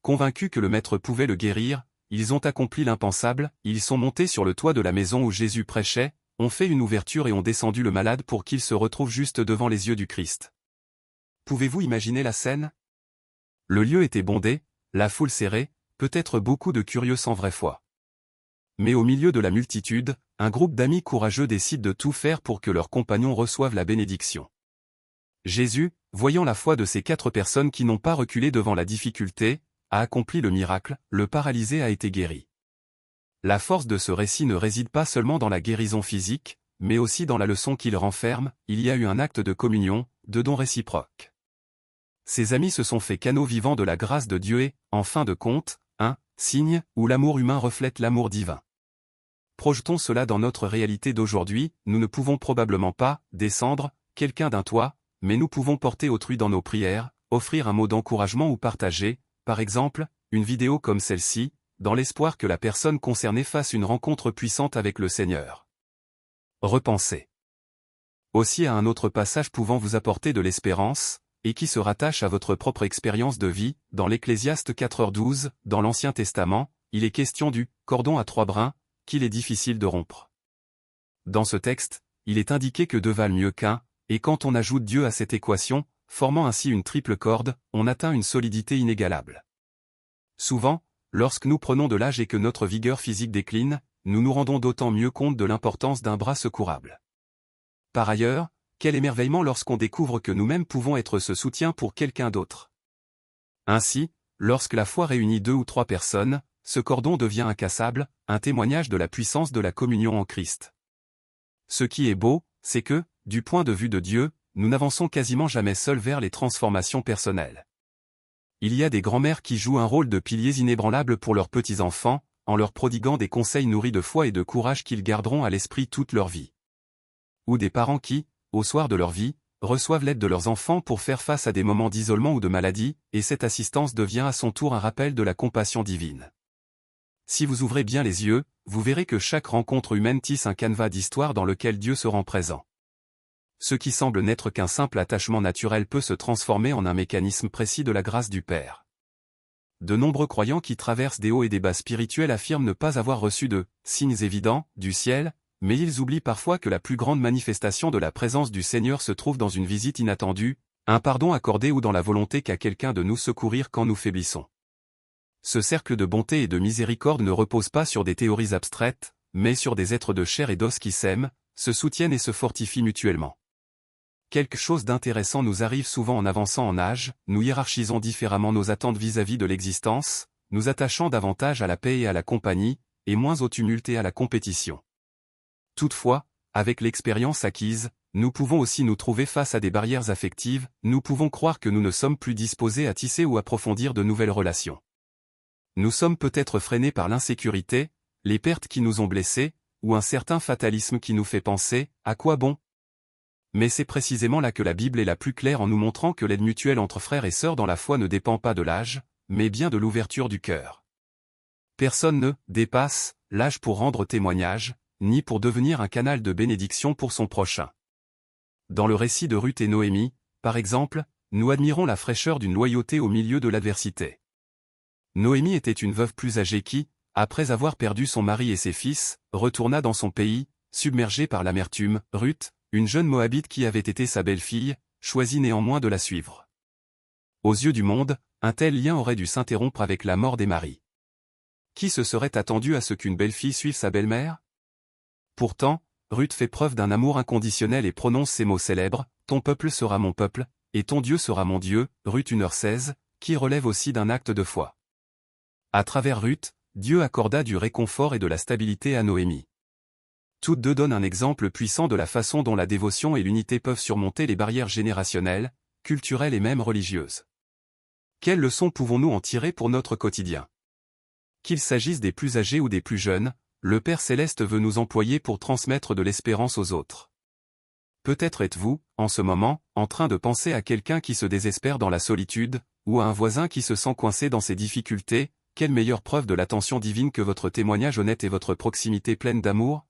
Convaincus que le Maître pouvait le guérir, ils ont accompli l'impensable, ils sont montés sur le toit de la maison où Jésus prêchait, ont fait une ouverture et ont descendu le malade pour qu'il se retrouve juste devant les yeux du Christ. Pouvez-vous imaginer la scène? Le lieu était bondé, la foule serrée, peut-être beaucoup de curieux sans vraie foi. Mais au milieu de la multitude, un groupe d'amis courageux décide de tout faire pour que leurs compagnons reçoivent la bénédiction. Jésus, voyant la foi de ces 4 personnes qui n'ont pas reculé devant la difficulté, a accompli le miracle, le paralysé a été guéri. La force de ce récit ne réside pas seulement dans la guérison physique, mais aussi dans la leçon qu'il renferme, il y a eu un acte de communion, de don réciproque. Ces amis se sont fait canaux vivants de la grâce de Dieu et, en fin de compte, un signe où l'amour humain reflète l'amour divin. Projetons cela dans notre réalité d'aujourd'hui, nous ne pouvons probablement pas descendre quelqu'un d'un toit, mais nous pouvons porter autrui dans nos prières, offrir un mot d'encouragement ou partager, par exemple, une vidéo comme celle-ci, dans l'espoir que la personne concernée fasse une rencontre puissante avec le Seigneur. Repensez aussi à un autre passage pouvant vous apporter de l'espérance, et qui se rattache à votre propre expérience de vie, dans l'Ecclésiaste 4h12, dans l'Ancien Testament, il est question du « cordon à 3 brins » qu'il est difficile de rompre. Dans ce texte, il est indiqué que 2 valent mieux qu'1, et quand on ajoute Dieu à cette équation, formant ainsi une triple corde, on atteint une solidité inégalable. Souvent, lorsque nous prenons de l'âge et que notre vigueur physique décline, nous nous rendons d'autant mieux compte de l'importance d'un bras secourable. Par ailleurs, quel émerveillement lorsqu'on découvre que nous-mêmes pouvons être ce soutien pour quelqu'un d'autre. Ainsi, lorsque la foi réunit 2 ou 3 personnes, ce cordon devient incassable, un témoignage de la puissance de la communion en Christ. Ce qui est beau, c'est que, du point de vue de Dieu, nous n'avançons quasiment jamais seuls vers les transformations personnelles. Il y a des grands-mères qui jouent un rôle de piliers inébranlables pour leurs petits-enfants, en leur prodiguant des conseils nourris de foi et de courage qu'ils garderont à l'esprit toute leur vie. Ou des parents qui, au soir de leur vie, reçoivent l'aide de leurs enfants pour faire face à des moments d'isolement ou de maladie, et cette assistance devient à son tour un rappel de la compassion divine. Si vous ouvrez bien les yeux, vous verrez que chaque rencontre humaine tisse un canevas d'histoire dans lequel Dieu se rend présent. Ce qui semble n'être qu'un simple attachement naturel peut se transformer en un mécanisme précis de la grâce du Père. De nombreux croyants qui traversent des hauts et des bas spirituels affirment ne pas avoir reçu de « signes évidents » du ciel, mais ils oublient parfois que la plus grande manifestation de la présence du Seigneur se trouve dans une visite inattendue, un pardon accordé ou dans la volonté qu'a quelqu'un de nous secourir quand nous faiblissons. Ce cercle de bonté et de miséricorde ne repose pas sur des théories abstraites, mais sur des êtres de chair et d'os qui s'aiment, se soutiennent et se fortifient mutuellement. Quelque chose d'intéressant nous arrive souvent en avançant en âge, nous hiérarchisons différemment nos attentes vis-à-vis de l'existence, nous attachant davantage à la paix et à la compagnie, et moins au tumulte et à la compétition. Toutefois, avec l'expérience acquise, nous pouvons aussi nous trouver face à des barrières affectives, nous pouvons croire que nous ne sommes plus disposés à tisser ou approfondir de nouvelles relations. Nous sommes peut-être freinés par l'insécurité, les pertes qui nous ont blessés, ou un certain fatalisme qui nous fait penser « à quoi bon ?» Mais c'est précisément là que la Bible est la plus claire en nous montrant que l'aide mutuelle entre frères et sœurs dans la foi ne dépend pas de l'âge, mais bien de l'ouverture du cœur. Personne ne dépasse l'âge pour rendre témoignage, ni pour devenir un canal de bénédiction pour son prochain. Dans le récit de Ruth et Noémie, par exemple, nous admirons la fraîcheur d'une loyauté au milieu de l'adversité. Noémie était une veuve plus âgée qui, après avoir perdu son mari et ses fils, retourna dans son pays, submergée par l'amertume. Ruth, une jeune Moabite qui avait été sa belle-fille, choisit néanmoins de la suivre. Aux yeux du monde, un tel lien aurait dû s'interrompre avec la mort des maris. Qui se serait attendu à ce qu'une belle-fille suive sa belle-mère? Pourtant, Ruth fait preuve d'un amour inconditionnel et prononce ces mots célèbres, « Ton peuple sera mon peuple, et ton Dieu sera mon Dieu », Ruth 1h16, qui relève aussi d'un acte de foi. À travers Ruth, Dieu accorda du réconfort et de la stabilité à Noémie. Toutes deux donnent un exemple puissant de la façon dont la dévotion et l'unité peuvent surmonter les barrières générationnelles, culturelles et même religieuses. Quelles leçons pouvons-nous en tirer pour notre quotidien? Qu'il s'agisse des plus âgés ou des plus jeunes, le Père Céleste veut nous employer pour transmettre de l'espérance aux autres. Peut-être êtes-vous, en ce moment, en train de penser à quelqu'un qui se désespère dans la solitude, ou à un voisin qui se sent coincé dans ses difficultés. Quelle meilleure preuve de l'attention divine que votre témoignage honnête et votre proximité pleine d'amour?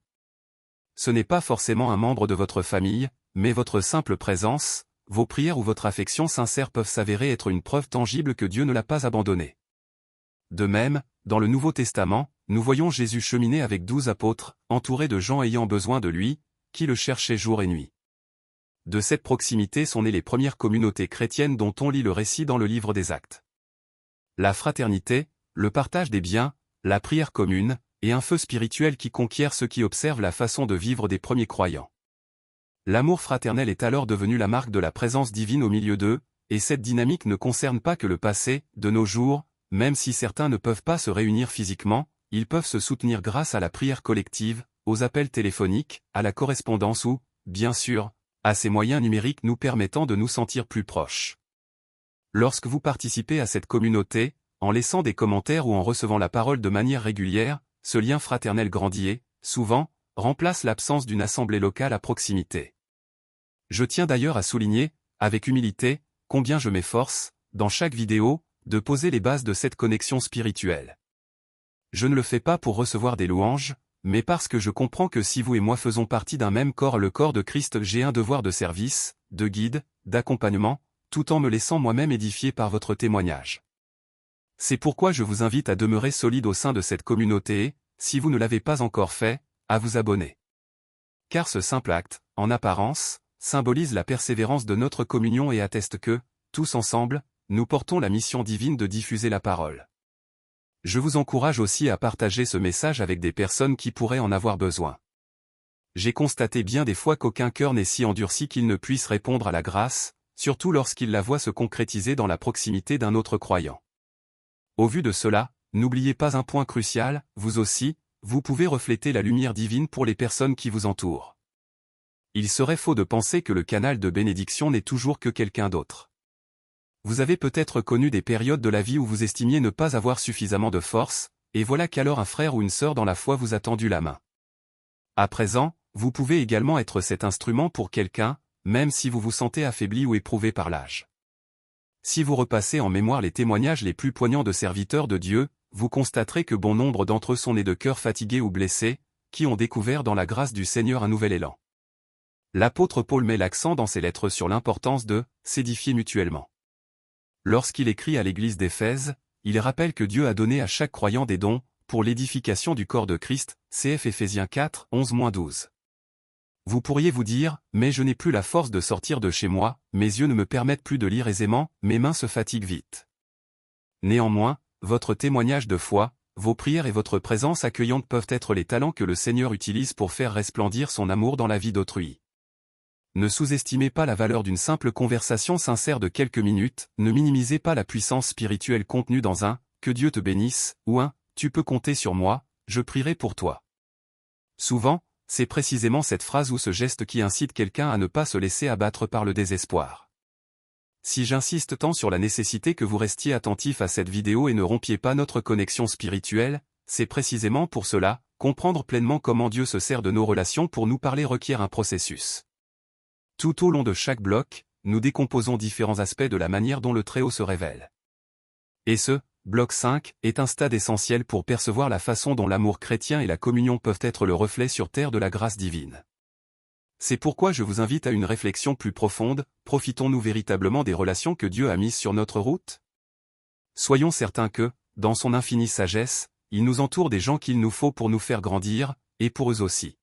Ce n'est pas forcément un membre de votre famille, mais votre simple présence, vos prières ou votre affection sincère peuvent s'avérer être une preuve tangible que Dieu ne l'a pas abandonné. De même, dans le Nouveau Testament, nous voyons Jésus cheminer avec 12 apôtres, entouré de gens ayant besoin de lui, qui le cherchaient jour et nuit. De cette proximité sont nées les premières communautés chrétiennes dont on lit le récit dans le livre des Actes. La fraternité, le partage des biens, la prière commune, et un feu spirituel qui conquiert ceux qui observent la façon de vivre des premiers croyants. L'amour fraternel est alors devenu la marque de la présence divine au milieu d'eux, et cette dynamique ne concerne pas que le passé. De nos jours, même si certains ne peuvent pas se réunir physiquement, ils peuvent se soutenir grâce à la prière collective, aux appels téléphoniques, à la correspondance ou, bien sûr, à ces moyens numériques nous permettant de nous sentir plus proches. Lorsque vous participez à cette communauté, en laissant des commentaires ou en recevant la parole de manière régulière, ce lien fraternel grandit et, souvent, remplace l'absence d'une assemblée locale à proximité. Je tiens d'ailleurs à souligner, avec humilité, combien je m'efforce, dans chaque vidéo, de poser les bases de cette connexion spirituelle. Je ne le fais pas pour recevoir des louanges, mais parce que je comprends que si vous et moi faisons partie d'un même corps, le corps de Christ, j'ai un devoir de service, de guide, d'accompagnement, tout en me laissant moi-même édifier par votre témoignage. C'est pourquoi je vous invite à demeurer solide au sein de cette communauté et, si vous ne l'avez pas encore fait, à vous abonner. Car ce simple acte, en apparence, symbolise la persévérance de notre communion et atteste que, tous ensemble, nous portons la mission divine de diffuser la parole. Je vous encourage aussi à partager ce message avec des personnes qui pourraient en avoir besoin. J'ai constaté bien des fois qu'aucun cœur n'est si endurci qu'il ne puisse répondre à la grâce, surtout lorsqu'il la voit se concrétiser dans la proximité d'un autre croyant. Au vu de cela, n'oubliez pas un point crucial, vous aussi, vous pouvez refléter la lumière divine pour les personnes qui vous entourent. Il serait faux de penser que le canal de bénédiction n'est toujours que quelqu'un d'autre. Vous avez peut-être connu des périodes de la vie où vous estimiez ne pas avoir suffisamment de force, et voilà qu'alors un frère ou une sœur dans la foi vous a tendu la main. À présent, vous pouvez également être cet instrument pour quelqu'un, même si vous vous sentez affaibli ou éprouvé par l'âge. Si vous repassez en mémoire les témoignages les plus poignants de serviteurs de Dieu, vous constaterez que bon nombre d'entre eux sont nés de cœurs fatigués ou blessés, qui ont découvert dans la grâce du Seigneur un nouvel élan. L'apôtre Paul met l'accent dans ses lettres sur l'importance de « s'édifier mutuellement ». Lorsqu'il écrit à l'église d'Éphèse, il rappelle que Dieu a donné à chaque croyant des dons, pour l'édification du corps de Christ, cf Éphésiens 4, 11-12. Vous pourriez vous dire, mais je n'ai plus la force de sortir de chez moi, mes yeux ne me permettent plus de lire aisément, mes mains se fatiguent vite. Néanmoins, votre témoignage de foi, vos prières et votre présence accueillante peuvent être les talents que le Seigneur utilise pour faire resplendir son amour dans la vie d'autrui. Ne sous-estimez pas la valeur d'une simple conversation sincère de quelques minutes, ne minimisez pas la puissance spirituelle contenue dans un « que Dieu te bénisse » ou un « tu peux compter sur moi, je prierai pour toi ». Souvent, c'est précisément cette phrase ou ce geste qui incite quelqu'un à ne pas se laisser abattre par le désespoir. Si j'insiste tant sur la nécessité que vous restiez attentif à cette vidéo et ne rompiez pas notre connexion spirituelle, c'est précisément pour cela, comprendre pleinement comment Dieu se sert de nos relations pour nous parler requiert un processus. Tout au long de chaque bloc, nous décomposons différents aspects de la manière dont le Très-Haut se révèle. Et ce, bloc 5, est un stade essentiel pour percevoir la façon dont l'amour chrétien et la communion peuvent être le reflet sur terre de la grâce divine. C'est pourquoi je vous invite à une réflexion plus profonde, profitons-nous véritablement des relations que Dieu a mises sur notre route? Soyons certains que, dans son infinie sagesse, il nous entoure des gens qu'il nous faut pour nous faire grandir, et pour eux aussi.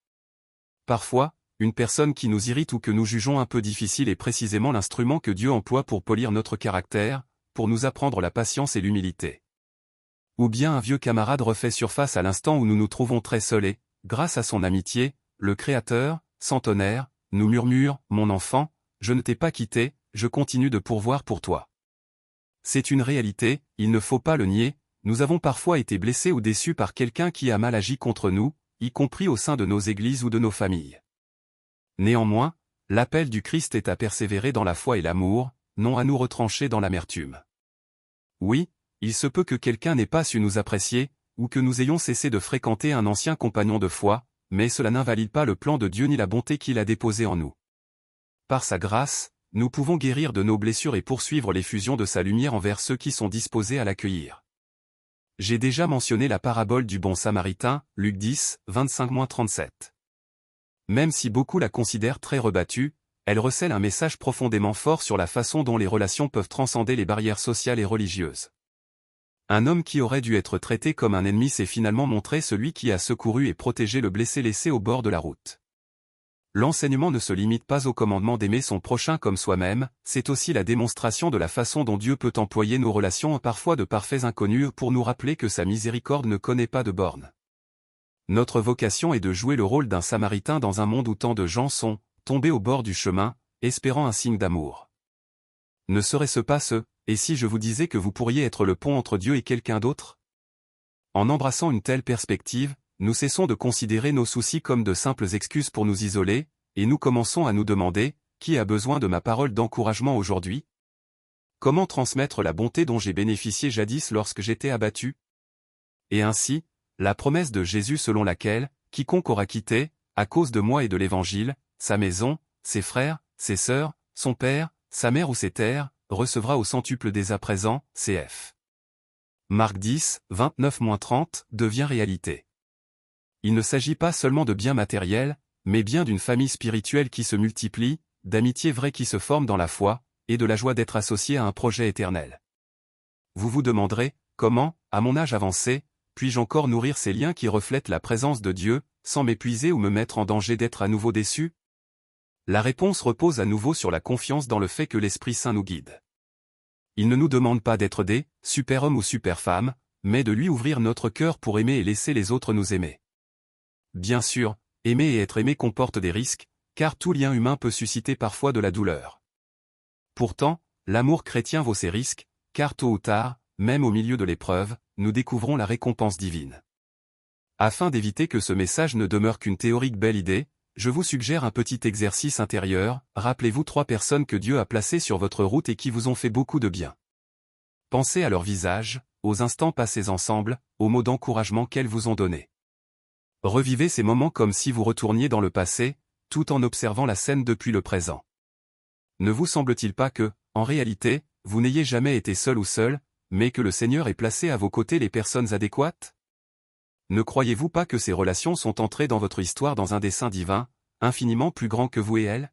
Parfois, une personne qui nous irrite ou que nous jugeons un peu difficile est précisément l'instrument que Dieu emploie pour polir notre caractère, pour nous apprendre la patience et l'humilité. Ou bien un vieux camarade refait surface à l'instant où nous nous trouvons très seuls et, grâce à son amitié, le Créateur, centenaire, nous murmure « Mon enfant, je ne t'ai pas quitté, je continue de pourvoir pour toi ». C'est une réalité, il ne faut pas le nier, nous avons parfois été blessés ou déçus par quelqu'un qui a mal agi contre nous, y compris au sein de nos églises ou de nos familles. Néanmoins, l'appel du Christ est à persévérer dans la foi et l'amour, non à nous retrancher dans l'amertume. Oui, il se peut que quelqu'un n'ait pas su nous apprécier, ou que nous ayons cessé de fréquenter un ancien compagnon de foi, mais cela n'invalide pas le plan de Dieu ni la bonté qu'il a déposée en nous. Par sa grâce, nous pouvons guérir de nos blessures et poursuivre l'effusion de sa lumière envers ceux qui sont disposés à l'accueillir. J'ai déjà mentionné la parabole du bon samaritain, Luc 10, 25-37. Même si beaucoup la considèrent très rebattue, elle recèle un message profondément fort sur la façon dont les relations peuvent transcender les barrières sociales et religieuses. Un homme qui aurait dû être traité comme un ennemi s'est finalement montré celui qui a secouru et protégé le blessé laissé au bord de la route. L'enseignement ne se limite pas au commandement d'aimer son prochain comme soi-même, c'est aussi la démonstration de la façon dont Dieu peut employer nos relations parfois de parfaits inconnus pour nous rappeler que sa miséricorde ne connaît pas de bornes. Notre vocation est de jouer le rôle d'un samaritain dans un monde où tant de gens sont tombés au bord du chemin, espérant un signe d'amour. Ne serait-ce pas ce, et si je vous disais que vous pourriez être le pont entre Dieu et quelqu'un d'autre? En embrassant une telle perspective, nous cessons de considérer nos soucis comme de simples excuses pour nous isoler, et nous commençons à nous demander, qui a besoin de ma parole d'encouragement aujourd'hui? Comment transmettre la bonté dont j'ai bénéficié jadis lorsque j'étais abattu? Et ainsi, la promesse de Jésus selon laquelle, quiconque aura quitté, à cause de moi et de l'Évangile, sa maison, ses frères, ses sœurs, son père, sa mère ou ses terres, recevra au centuple dès à présent, cf. Marc 10, 29-30, devient réalité. Il ne s'agit pas seulement de biens matériels, mais bien d'une famille spirituelle qui se multiplie, d'amitiés vraies qui se forment dans la foi, et de la joie d'être associé à un projet éternel. Vous vous demanderez, comment, à mon âge avancé, puis-je encore nourrir ces liens qui reflètent la présence de Dieu, sans m'épuiser ou me mettre en danger d'être à nouveau déçu? La réponse repose à nouveau sur la confiance dans le fait que l'Esprit Saint nous guide. Il ne nous demande pas d'être des super-hommes ou super-femmes, mais de lui ouvrir notre cœur pour aimer et laisser les autres nous aimer. Bien sûr, aimer et être aimé comporte des risques, car tout lien humain peut susciter parfois de la douleur. Pourtant, l'amour chrétien vaut ses risques, car tôt ou tard, même au milieu de l'épreuve, nous découvrons la récompense divine. Afin d'éviter que ce message ne demeure qu'une théorique belle idée, je vous suggère un petit exercice intérieur. Rappelez-vous 3 personnes que Dieu a placées sur votre route et qui vous ont fait beaucoup de bien. Pensez à leur visage, aux instants passés ensemble, aux mots d'encouragement qu'elles vous ont donnés. Revivez ces moments comme si vous retourniez dans le passé, tout en observant la scène depuis le présent. Ne vous semble-t-il pas que, en réalité, vous n'ayez jamais été seul ou seul, mais que le Seigneur ait placé à vos côtés les personnes adéquates? Ne croyez-vous pas que ces relations sont entrées dans votre histoire dans un dessein divin, infiniment plus grand que vous et elles?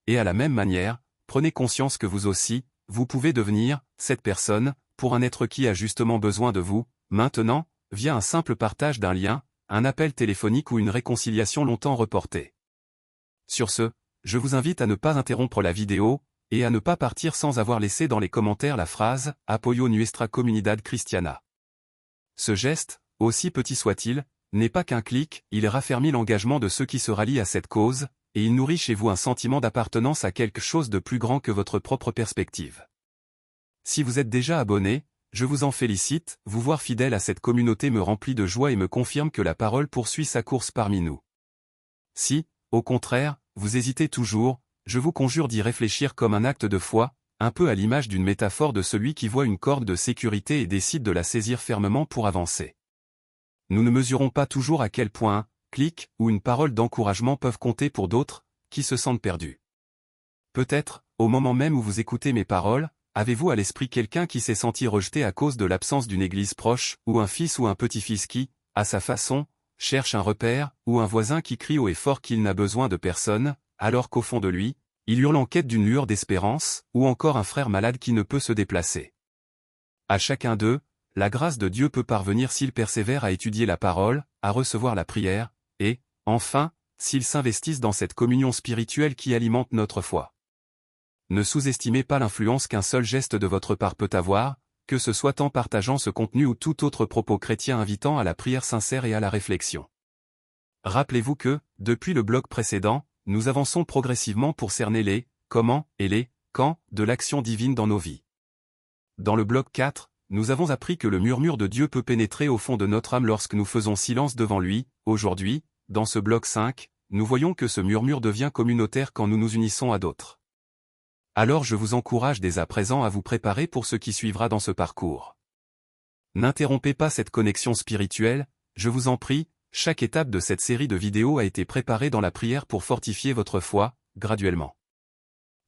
Et à la même manière, prenez conscience que vous aussi, vous pouvez devenir cette personne, pour un être qui a justement besoin de vous, maintenant, via un simple partage d'un lien, un appel téléphonique ou une réconciliation longtemps reportée. Sur ce, je vous invite à ne pas interrompre la vidéo, et à ne pas partir sans avoir laissé dans les commentaires la phrase « Apoyo nuestra comunidad cristiana ». Ce geste, aussi petit soit-il, n'est pas qu'un clic, il raffermit l'engagement de ceux qui se rallient à cette cause, et il nourrit chez vous un sentiment d'appartenance à quelque chose de plus grand que votre propre perspective. Si vous êtes déjà abonné, je vous en félicite, vous voir fidèle à cette communauté me remplit de joie et me confirme que la parole poursuit sa course parmi nous. Si, au contraire, vous hésitez toujours, je vous conjure d'y réfléchir comme un acte de foi, un peu à l'image d'une métaphore de celui qui voit une corde de sécurité et décide de la saisir fermement pour avancer. Nous ne mesurons pas toujours à quel point un clic ou une parole d'encouragement peuvent compter pour d'autres, qui se sentent perdus. Peut-être, au moment même où vous écoutez mes paroles, avez-vous à l'esprit quelqu'un qui s'est senti rejeté à cause de l'absence d'une église proche, ou un fils ou un petit-fils qui, à sa façon, cherche un repère, ou un voisin qui crie haut et fort qu'il n'a besoin de personne, alors qu'au fond de lui, il hurle en quête d'une lueur d'espérance, ou encore un frère malade qui ne peut se déplacer. À chacun d'eux, la grâce de Dieu peut parvenir s'ils persévèrent à étudier la parole, à recevoir la prière, et, enfin, s'ils s'investissent dans cette communion spirituelle qui alimente notre foi. Ne sous-estimez pas l'influence qu'un seul geste de votre part peut avoir, que ce soit en partageant ce contenu ou tout autre propos chrétien invitant à la prière sincère et à la réflexion. Rappelez-vous que, depuis le bloc précédent, nous avançons progressivement pour cerner les « comment » et les « quand » de l'action divine dans nos vies. Dans le bloc 4, nous avons appris que le murmure de Dieu peut pénétrer au fond de notre âme lorsque nous faisons silence devant lui. Aujourd'hui, dans ce bloc 5, nous voyons que ce murmure devient communautaire quand nous nous unissons à d'autres. Alors je vous encourage dès à présent à vous préparer pour ce qui suivra dans ce parcours. N'interrompez pas cette connexion spirituelle, je vous en prie, chaque étape de cette série de vidéos a été préparée dans la prière pour fortifier votre foi, graduellement.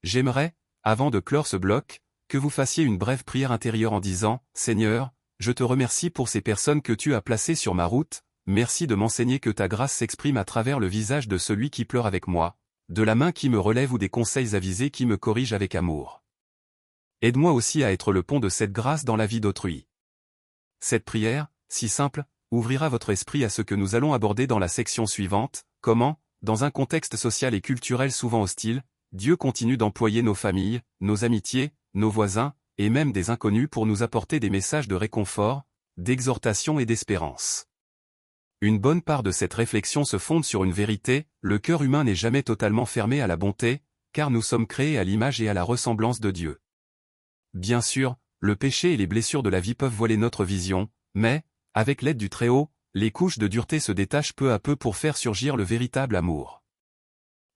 J'aimerais, avant de clore ce bloc, que vous fassiez une brève prière intérieure en disant « Seigneur, je te remercie pour ces personnes que tu as placées sur ma route, merci de m'enseigner que ta grâce s'exprime à travers le visage de celui qui pleure avec moi, de la main qui me relève ou des conseils avisés qui me corrigent avec amour. Aide-moi aussi à être le pont de cette grâce dans la vie d'autrui. » Cette prière, si simple, ouvrira votre esprit à ce que nous allons aborder dans la section suivante, comment, dans un contexte social et culturel souvent hostile, Dieu continue d'employer nos familles, nos amitiés, nos voisins, et même des inconnus pour nous apporter des messages de réconfort, d'exhortation et d'espérance. Une bonne part de cette réflexion se fonde sur une vérité, le cœur humain n'est jamais totalement fermé à la bonté, car nous sommes créés à l'image et à la ressemblance de Dieu. Bien sûr, le péché et les blessures de la vie peuvent voiler notre vision, mais, avec l'aide du Très-Haut, les couches de dureté se détachent peu à peu pour faire surgir le véritable amour.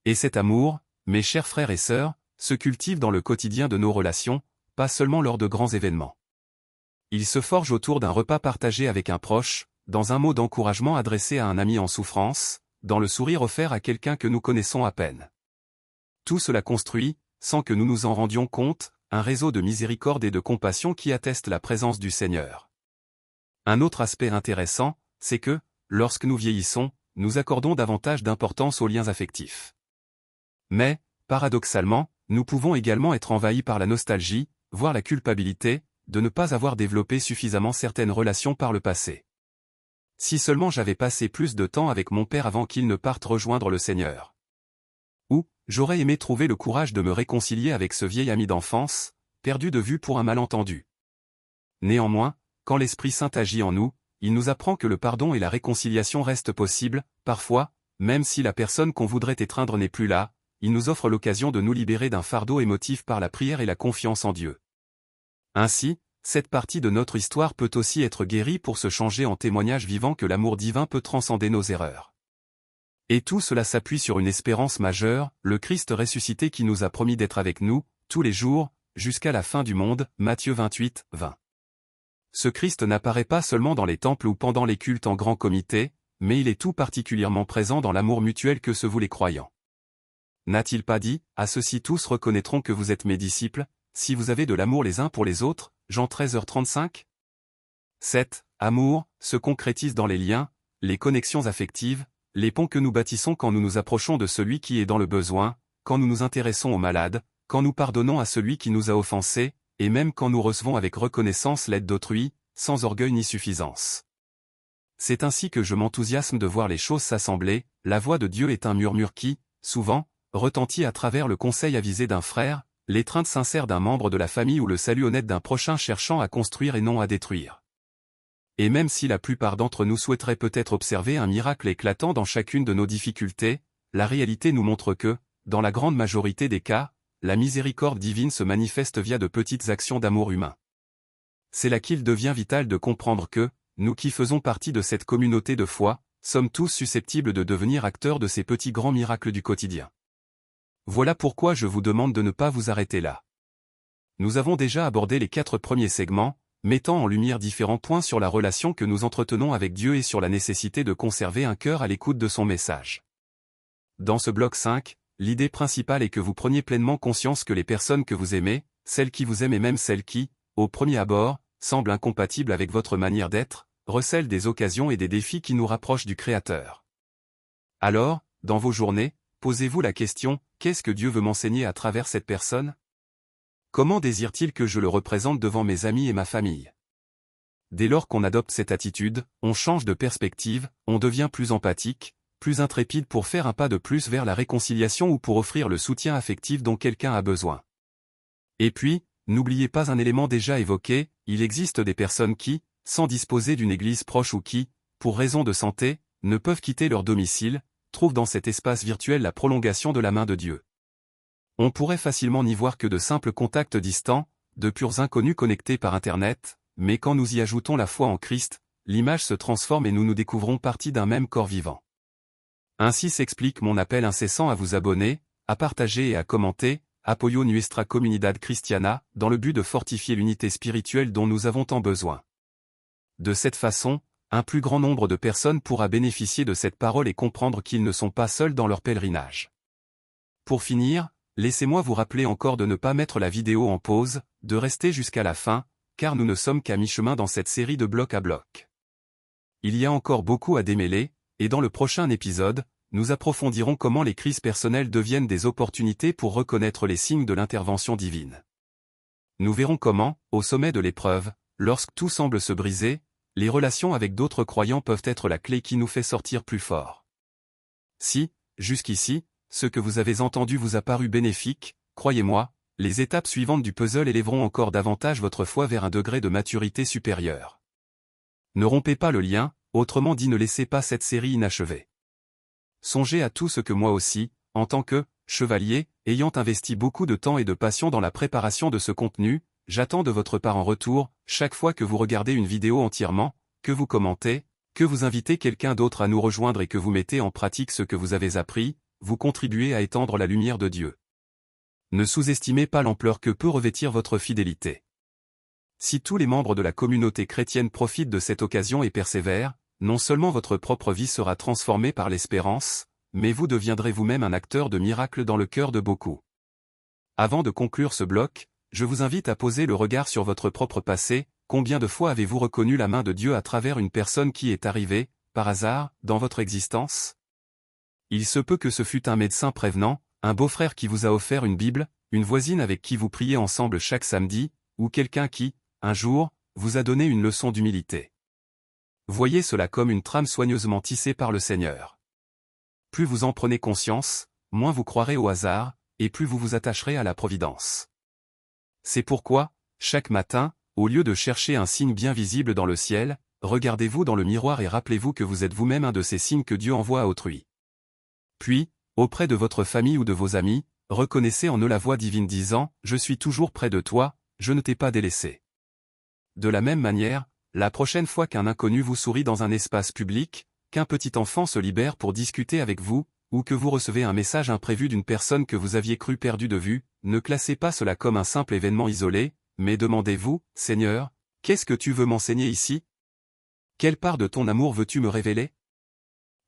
Et cet amour, mes chers frères et sœurs, se cultive dans le quotidien de nos relations, pas seulement lors de grands événements. Il se forge autour d'un repas partagé avec un proche, dans un mot d'encouragement adressé à un ami en souffrance, dans le sourire offert à quelqu'un que nous connaissons à peine. Tout cela construit, sans que nous nous en rendions compte, un réseau de miséricorde et de compassion qui atteste la présence du Seigneur. Un autre aspect intéressant, c'est que, lorsque nous vieillissons, nous accordons davantage d'importance aux liens affectifs. Mais, paradoxalement, nous pouvons également être envahis par la nostalgie, voire la culpabilité, de ne pas avoir développé suffisamment certaines relations par le passé. Si seulement j'avais passé plus de temps avec mon père avant qu'il ne parte rejoindre le Seigneur. Ou, j'aurais aimé trouver le courage de me réconcilier avec ce vieil ami d'enfance, perdu de vue pour un malentendu. Néanmoins, quand l'Esprit Saint agit en nous, il nous apprend que le pardon et la réconciliation restent possibles, parfois, même si la personne qu'on voudrait étreindre n'est plus là, il nous offre l'occasion de nous libérer d'un fardeau émotif par la prière et la confiance en Dieu. Ainsi, cette partie de notre histoire peut aussi être guérie pour se changer en témoignage vivant que l'amour divin peut transcender nos erreurs. Et tout cela s'appuie sur une espérance majeure, le Christ ressuscité qui nous a promis d'être avec nous, tous les jours, jusqu'à la fin du monde, Matthieu 28, 20. Ce Christ n'apparaît pas seulement dans les temples ou pendant les cultes en grand comité, mais il est tout particulièrement présent dans l'amour mutuel que se vouent les croyants. N'a-t-il pas dit, « À ceux-ci tous reconnaîtront que vous êtes mes disciples, si vous avez de l'amour les uns pour les autres » Jean 13h35. Cet amour se concrétise dans les liens, les connexions affectives, les ponts que nous bâtissons quand nous nous approchons de celui qui est dans le besoin, quand nous nous intéressons aux malades, quand nous pardonnons à celui qui nous a offensés, et même quand nous recevons avec reconnaissance l'aide d'autrui, sans orgueil ni suffisance. C'est ainsi que je m'enthousiasme de voir les choses s'assembler, la voix de Dieu est un murmure qui, souvent, retentit à travers le conseil avisé d'un frère, l'étreinte sincère d'un membre de la famille ou le salut honnête d'un prochain cherchant à construire et non à détruire. Et même si la plupart d'entre nous souhaiteraient peut-être observer un miracle éclatant dans chacune de nos difficultés, la réalité nous montre que, dans la grande majorité des cas, la miséricorde divine se manifeste via de petites actions d'amour humain. C'est là qu'il devient vital de comprendre que, nous qui faisons partie de cette communauté de foi, sommes tous susceptibles de devenir acteurs de ces petits grands miracles du quotidien. Voilà pourquoi je vous demande de ne pas vous arrêter là. Nous avons déjà abordé les 4 premiers segments, mettant en lumière différents points sur la relation que nous entretenons avec Dieu et sur la nécessité de conserver un cœur à l'écoute de son message. Dans ce bloc 5, l'idée principale est que vous preniez pleinement conscience que les personnes que vous aimez, celles qui vous aiment et même celles qui, au premier abord, semblent incompatibles avec votre manière d'être, recèlent des occasions et des défis qui nous rapprochent du Créateur. Alors, dans vos journées, posez-vous la question, qu'est-ce que Dieu veut m'enseigner à travers cette personne? Comment désire-t-il que je le représente devant mes amis et ma famille? Dès lors qu'on adopte cette attitude, on change de perspective, on devient plus empathique, plus intrépide pour faire un pas de plus vers la réconciliation ou pour offrir le soutien affectif dont quelqu'un a besoin. Et puis, n'oubliez pas un élément déjà évoqué, il existe des personnes qui, sans disposer d'une église proche ou qui, pour raison de santé, ne peuvent quitter leur domicile, trouvent dans cet espace virtuel la prolongation de la main de Dieu. On pourrait facilement n'y voir que de simples contacts distants, de purs inconnus connectés par Internet, mais quand nous y ajoutons la foi en Christ, l'image se transforme et nous nous découvrons partie d'un même corps vivant. Ainsi s'explique mon appel incessant à vous abonner, à partager et à commenter, Apoyo Nuestra Comunidad Cristiana, dans le but de fortifier l'unité spirituelle dont nous avons tant besoin. De cette façon, un plus grand nombre de personnes pourra bénéficier de cette parole et comprendre qu'ils ne sont pas seuls dans leur pèlerinage. Pour finir, laissez-moi vous rappeler encore de ne pas mettre la vidéo en pause, de rester jusqu'à la fin, car nous ne sommes qu'à mi-chemin dans cette série de bloc à bloc. Il y a encore beaucoup à démêler, et dans le prochain épisode, nous approfondirons comment les crises personnelles deviennent des opportunités pour reconnaître les signes de l'intervention divine. Nous verrons comment, au sommet de l'épreuve, lorsque tout semble se briser, les relations avec d'autres croyants peuvent être la clé qui nous fait sortir plus fort. Si, jusqu'ici, ce que vous avez entendu vous a paru bénéfique, croyez-moi, les étapes suivantes du puzzle élèveront encore davantage votre foi vers un degré de maturité supérieur. Ne rompez pas le lien, autrement dit ne laissez pas cette série inachevée. Songez à tout ce que moi aussi, en tant que chevalier, ayant investi beaucoup de temps et de passion dans la préparation de ce contenu, j'attends de votre part en retour, chaque fois que vous regardez une vidéo entièrement, que vous commentez, que vous invitez quelqu'un d'autre à nous rejoindre et que vous mettez en pratique ce que vous avez appris, vous contribuez à étendre la lumière de Dieu. Ne sous-estimez pas l'ampleur que peut revêtir votre fidélité. Si tous les membres de la communauté chrétienne profitent de cette occasion et persévèrent, non seulement votre propre vie sera transformée par l'espérance, mais vous deviendrez vous-même un acteur de miracles dans le cœur de beaucoup. Avant de conclure ce bloc, je vous invite à poser le regard sur votre propre passé. Combien de fois avez-vous reconnu la main de Dieu à travers une personne qui est arrivée, par hasard, dans votre existence? Il se peut que ce fût un médecin prévenant, un beau-frère qui vous a offert une Bible, une voisine avec qui vous priez ensemble chaque samedi, ou quelqu'un qui, un jour, vous a donné une leçon d'humilité. Voyez cela comme une trame soigneusement tissée par le Seigneur. Plus vous en prenez conscience, moins vous croirez au hasard, et plus vous vous attacherez à la providence. C'est pourquoi, chaque matin, au lieu de chercher un signe bien visible dans le ciel, regardez-vous dans le miroir et rappelez-vous que vous êtes vous-même un de ces signes que Dieu envoie à autrui. Puis, Auprès de votre famille ou de vos amis, reconnaissez en eux la voix divine disant « Je suis toujours près de toi, je ne t'ai pas délaissé ». De la même manière, la prochaine fois qu'un inconnu vous sourit dans un espace public, qu'un petit enfant se libère pour discuter avec vous, ou que vous recevez un message imprévu d'une personne que vous aviez cru perdue de vue, ne classez pas cela comme un simple événement isolé, mais demandez-vous, « Seigneur, qu'est-ce que tu veux m'enseigner ici? Quelle part de ton amour veux-tu me révéler ?»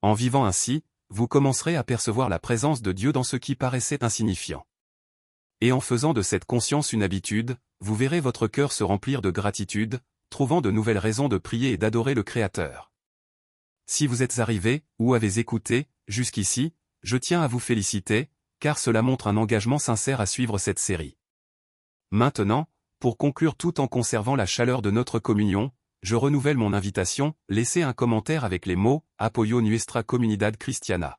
En vivant ainsi, vous commencerez à percevoir la présence de Dieu dans ce qui paraissait insignifiant. Et en faisant de cette conscience une habitude, vous verrez votre cœur se remplir de gratitude, trouvant de nouvelles raisons de prier et d'adorer le Créateur. Si vous êtes arrivé, ou avez écouté, jusqu'ici, je tiens à vous féliciter, car cela montre un engagement sincère à suivre cette série. Maintenant, pour conclure tout en conservant la chaleur de notre communion, je renouvelle mon invitation, laissez un commentaire avec les mots « Apoyo nuestra comunidad cristiana ».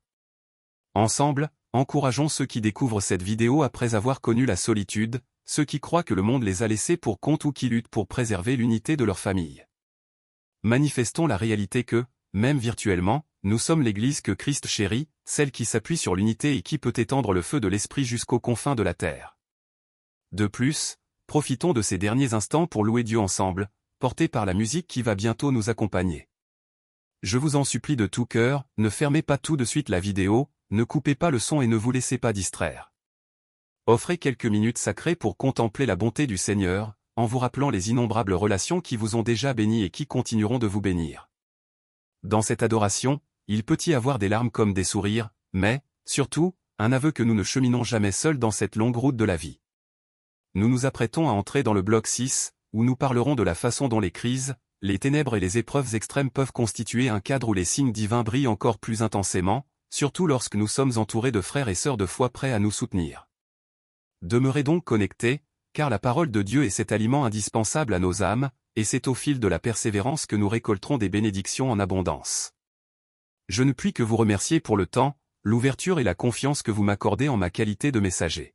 Ensemble, encourageons ceux qui découvrent cette vidéo après avoir connu la solitude, ceux qui croient que le monde les a laissés pour compte ou qui luttent pour préserver l'unité de leur famille. Manifestons la réalité que, même virtuellement, nous sommes l'Église que Christ chérit, celle qui s'appuie sur l'unité et qui peut étendre le feu de l'Esprit jusqu'aux confins de la terre. De plus, profitons de ces derniers instants pour louer Dieu ensemble, portés par la musique qui va bientôt nous accompagner. Je vous en supplie de tout cœur, ne fermez pas tout de suite la vidéo, ne coupez pas le son et ne vous laissez pas distraire. Offrez quelques minutes sacrées pour contempler la bonté du Seigneur, en vous rappelant les innombrables relations qui vous ont déjà béni et qui continueront de vous bénir. Dans cette adoration, il peut y avoir des larmes comme des sourires, mais, surtout, un aveu que nous ne cheminons jamais seuls dans cette longue route de la vie. Nous nous apprêtons à entrer dans le bloc 6, où nous parlerons de la façon dont les crises, les ténèbres et les épreuves extrêmes peuvent constituer un cadre où les signes divins brillent encore plus intensément, surtout lorsque nous sommes entourés de frères et sœurs de foi prêts à nous soutenir. Demeurez donc connectés, car la parole de Dieu est cet aliment indispensable à nos âmes, et c'est au fil de la persévérance que nous récolterons des bénédictions en abondance. Je ne puis que vous remercier pour le temps, l'ouverture et la confiance que vous m'accordez en ma qualité de messager.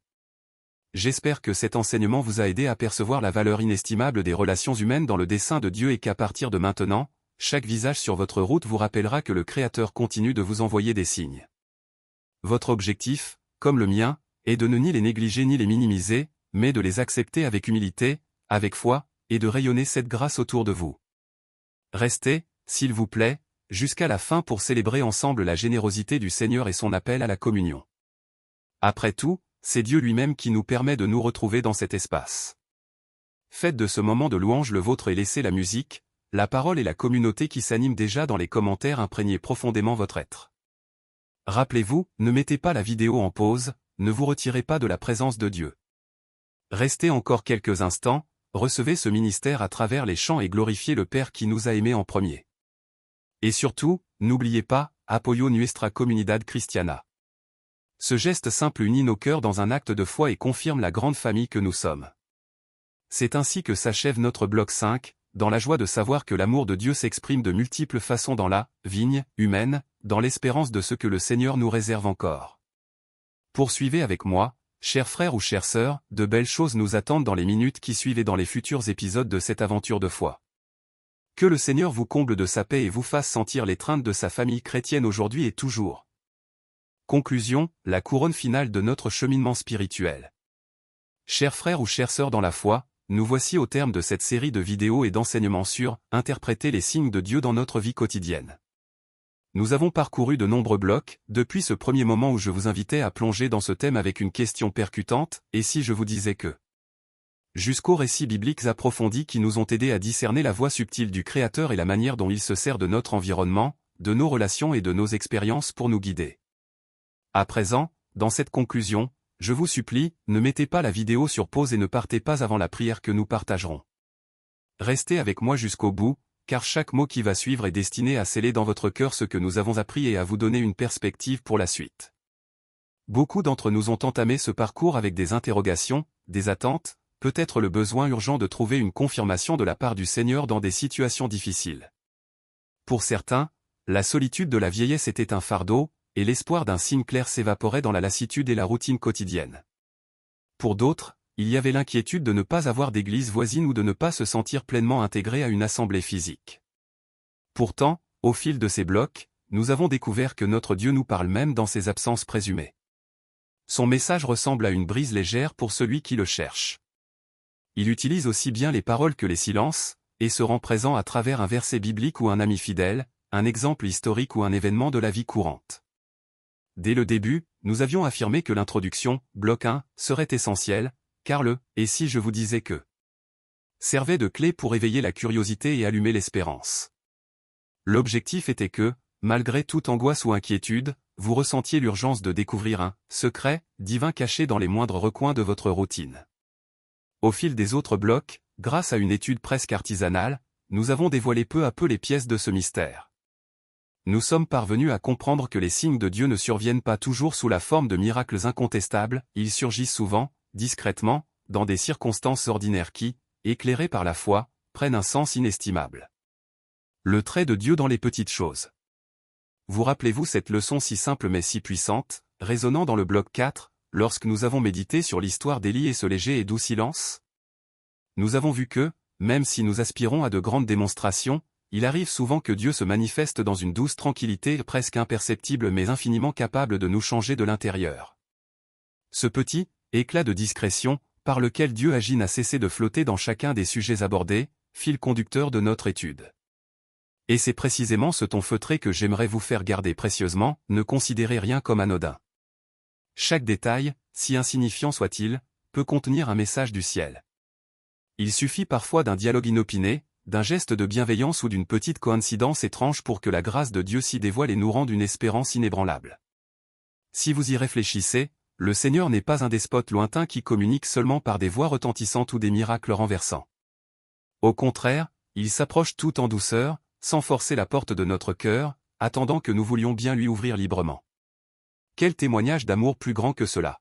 J'espère que cet enseignement vous a aidé à percevoir la valeur inestimable des relations humaines dans le dessein de Dieu et qu'à partir de maintenant, chaque visage sur votre route vous rappellera que le Créateur continue de vous envoyer des signes. Votre objectif, comme le mien, est de ne ni les négliger ni les minimiser, mais de les accepter avec humilité, avec foi, et de rayonner cette grâce autour de vous. Restez, s'il vous plaît, jusqu'à la fin pour célébrer ensemble la générosité du Seigneur et son appel à la communion. Après tout, c'est Dieu lui-même qui nous permet de nous retrouver dans cet espace. Faites de ce moment de louange le vôtre et laissez la musique, la parole et la communauté qui s'animent déjà dans les commentaires imprégner profondément votre être. Rappelez-vous, ne mettez pas la vidéo en pause, ne vous retirez pas de la présence de Dieu. Restez encore quelques instants, recevez ce ministère à travers les chants et glorifiez le Père qui nous a aimés en premier. Et surtout, n'oubliez pas, Apoyo nuestra comunidad cristiana. Ce geste simple unit nos cœurs dans un acte de foi et confirme la grande famille que nous sommes. C'est ainsi que s'achève notre bloc 5, dans la joie de savoir que l'amour de Dieu s'exprime de multiples façons dans la vigne humaine, dans l'espérance de ce que le Seigneur nous réserve encore. Poursuivez avec moi, chers frères ou chères sœurs, de belles choses nous attendent dans les minutes qui suivent et dans les futurs épisodes de cette aventure de foi. Que le Seigneur vous comble de sa paix et vous fasse sentir l'étreinte de sa famille chrétienne aujourd'hui et toujours. Conclusion, la couronne finale de notre cheminement spirituel. Chers frères ou chères sœurs dans la foi, nous voici au terme de cette série de vidéos et d'enseignements sur « Interpréter les signes de Dieu dans notre vie quotidienne ». Nous avons parcouru de nombreux blocs, depuis ce premier moment où je vous invitais à plonger dans ce thème avec une question percutante, et si je vous disais que jusqu'aux récits bibliques approfondis qui nous ont aidés à discerner la voix subtile du Créateur et la manière dont il se sert de notre environnement, de nos relations et de nos expériences pour nous guider. À présent, dans cette conclusion, je vous supplie, ne mettez pas la vidéo sur pause et ne partez pas avant la prière que nous partagerons. Restez avec moi jusqu'au bout, car chaque mot qui va suivre est destiné à sceller dans votre cœur ce que nous avons appris et à vous donner une perspective pour la suite. Beaucoup d'entre nous ont entamé ce parcours avec des interrogations, des attentes, peut-être le besoin urgent de trouver une confirmation de la part du Seigneur dans des situations difficiles. Pour certains, la solitude de la vieillesse était un fardeau, et l'espoir d'un signe clair s'évaporait dans la lassitude et la routine quotidienne. Pour d'autres, il y avait l'inquiétude de ne pas avoir d'église voisine ou de ne pas se sentir pleinement intégré à une assemblée physique. Pourtant, au fil de ces blocs, nous avons découvert que notre Dieu nous parle même dans ses absences présumées. Son message ressemble à une brise légère pour celui qui le cherche. Il utilise aussi bien les paroles que les silences, et se rend présent à travers un verset biblique ou un ami fidèle, un exemple historique ou un événement de la vie courante. Dès le début, nous avions affirmé que l'introduction, bloc 1, serait essentielle, car le « et si je vous disais que » servait de clé pour éveiller la curiosité et allumer l'espérance. L'objectif était que, malgré toute angoisse ou inquiétude, vous ressentiez l'urgence de découvrir un « secret » divin caché dans les moindres recoins de votre routine. Au fil des autres blocs, grâce à une étude presque artisanale, nous avons dévoilé peu à peu les pièces de ce mystère. Nous sommes parvenus à comprendre que les signes de Dieu ne surviennent pas toujours sous la forme de miracles incontestables, ils surgissent souvent, discrètement, dans des circonstances ordinaires qui, éclairées par la foi, prennent un sens inestimable. Le trait de Dieu dans les petites choses. Vous rappelez-vous cette leçon si simple mais si puissante, résonnant dans le bloc 4, lorsque nous avons médité sur l'histoire d'Élie et ce léger et doux silence? Nous avons vu que, même si nous aspirons à de grandes démonstrations, il arrive souvent que Dieu se manifeste dans une douce tranquillité presque imperceptible mais infiniment capable de nous changer de l'intérieur. Ce petit éclat de discrétion, par lequel Dieu agit n'a cessé de flotter dans chacun des sujets abordés, fil conducteur de notre étude. Et c'est précisément ce ton feutré que j'aimerais vous faire garder précieusement, ne considérez rien comme anodin. Chaque détail, si insignifiant soit-il, peut contenir un message du ciel. Il suffit parfois d'un dialogue inopiné, d'un geste de bienveillance ou d'une petite coïncidence étrange pour que la grâce de Dieu s'y dévoile et nous rende une espérance inébranlable. Si vous y réfléchissez, le Seigneur n'est pas un despote lointain qui communique seulement par des voix retentissantes ou des miracles renversants. Au contraire, il s'approche tout en douceur, sans forcer la porte de notre cœur, attendant que nous voulions bien lui ouvrir librement. Quel témoignage d'amour plus grand que cela!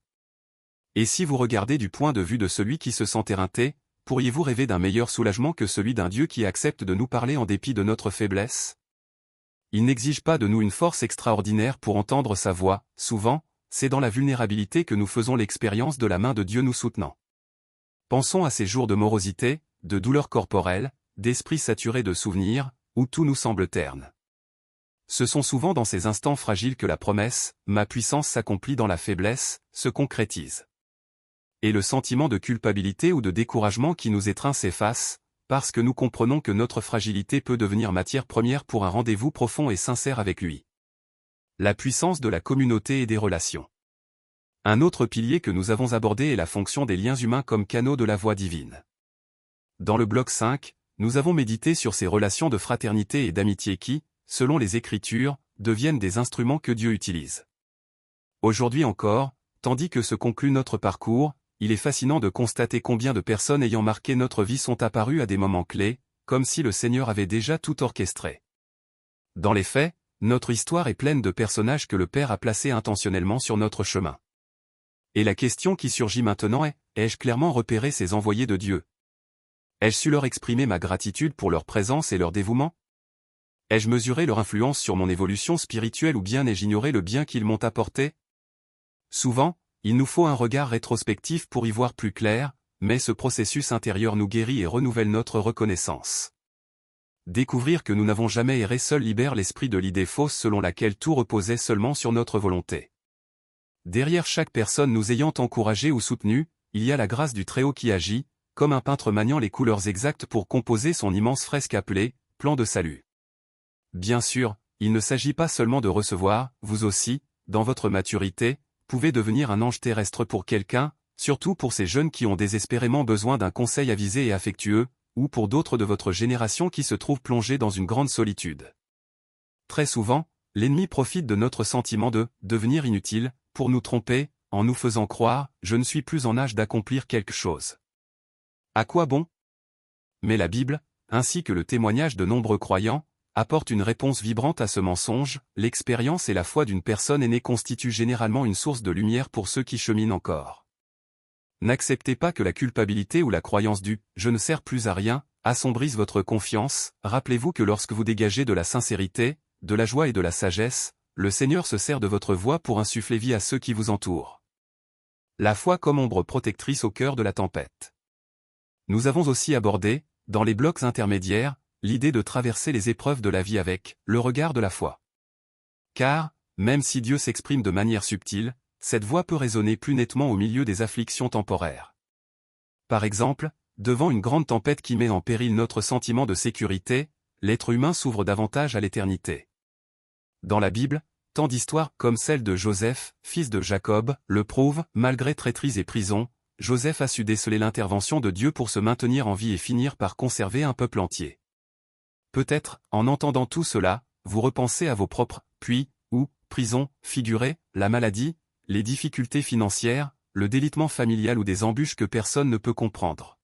Et si vous regardez du point de vue de celui qui se sent éreinté, pourriez-vous rêver d'un meilleur soulagement que celui d'un Dieu qui accepte de nous parler en dépit de notre faiblesse? Il n'exige pas de nous une force extraordinaire pour entendre sa voix, souvent, c'est dans la vulnérabilité que nous faisons l'expérience de la main de Dieu nous soutenant. Pensons à ces jours de morosité, de douleur corporelle, d'esprit saturé de souvenirs, où tout nous semble terne. Ce sont souvent dans ces instants fragiles que la promesse « ma puissance s'accomplit dans la faiblesse » se concrétise. Et le sentiment de culpabilité ou de découragement qui nous étreint s'efface, parce que nous comprenons que notre fragilité peut devenir matière première pour un rendez-vous profond et sincère avec lui. La puissance de la communauté et des relations. Un autre pilier que nous avons abordé est la fonction des liens humains comme canaux de la voix divine. Dans le bloc 5, nous avons médité sur ces relations de fraternité et d'amitié qui, selon les Écritures, deviennent des instruments que Dieu utilise. Aujourd'hui encore, tandis que se conclut notre parcours, il est fascinant de constater combien de personnes ayant marqué notre vie sont apparues à des moments clés, comme si le Seigneur avait déjà tout orchestré. Dans les faits, notre histoire est pleine de personnages que le Père a placés intentionnellement sur notre chemin. Et la question qui surgit maintenant est, ai-je clairement repéré ces envoyés de Dieu? Ai-je su leur exprimer ma gratitude pour leur présence et leur dévouement? Ai-je mesuré leur influence sur mon évolution spirituelle ou bien ai-je ignoré le bien qu'ils m'ont apporté? Souvent, il nous faut un regard rétrospectif pour y voir plus clair, mais ce processus intérieur nous guérit et renouvelle notre reconnaissance. Découvrir que nous n'avons jamais erré seuls libère l'esprit de l'idée fausse selon laquelle tout reposait seulement sur notre volonté. Derrière chaque personne nous ayant encouragés ou soutenus, il y a la grâce du Très-Haut qui agit, comme un peintre maniant les couleurs exactes pour composer son immense fresque appelée « Plan de salut ». Bien sûr, il ne s'agit pas seulement de recevoir, vous aussi, dans votre maturité, pouvez devenir un ange terrestre pour quelqu'un, surtout pour ces jeunes qui ont désespérément besoin d'un conseil avisé et affectueux, ou pour d'autres de votre génération qui se trouvent plongés dans une grande solitude. Très souvent, l'ennemi profite de notre sentiment de devenir inutile, pour nous tromper, en nous faisant croire « je ne suis plus en âge d'accomplir quelque chose ». À quoi bon? Mais la Bible, ainsi que le témoignage de nombreux croyants, apporte une réponse vibrante à ce mensonge. L'expérience et la foi d'une personne aînée constituent généralement une source de lumière pour ceux qui cheminent encore. N'acceptez pas que la culpabilité ou la croyance du « je ne sers plus à rien » assombrisse votre confiance. Rappelez-vous que lorsque vous dégagez de la sincérité, de la joie et de la sagesse, le Seigneur se sert de votre voix pour insuffler vie à ceux qui vous entourent. La foi comme ombre protectrice au cœur de la tempête. Nous avons aussi abordé, dans les blocs intermédiaires, l'idée de traverser les épreuves de la vie avec le regard de la foi. Car, même si Dieu s'exprime de manière subtile, cette voix peut résonner plus nettement au milieu des afflictions temporaires. Par exemple, devant une grande tempête qui met en péril notre sentiment de sécurité, l'être humain s'ouvre davantage à l'éternité. Dans la Bible, tant d'histoires comme celle de Joseph, fils de Jacob, le prouvent, malgré traîtrise et prison, Joseph a su déceler l'intervention de Dieu pour se maintenir en vie et finir par conserver un peuple entier. Peut-être, en entendant tout cela, vous repensez à vos propres « puis » ou « prisons » figurées, la maladie, les difficultés financières, le délitement familial ou des embûches que personne ne peut comprendre.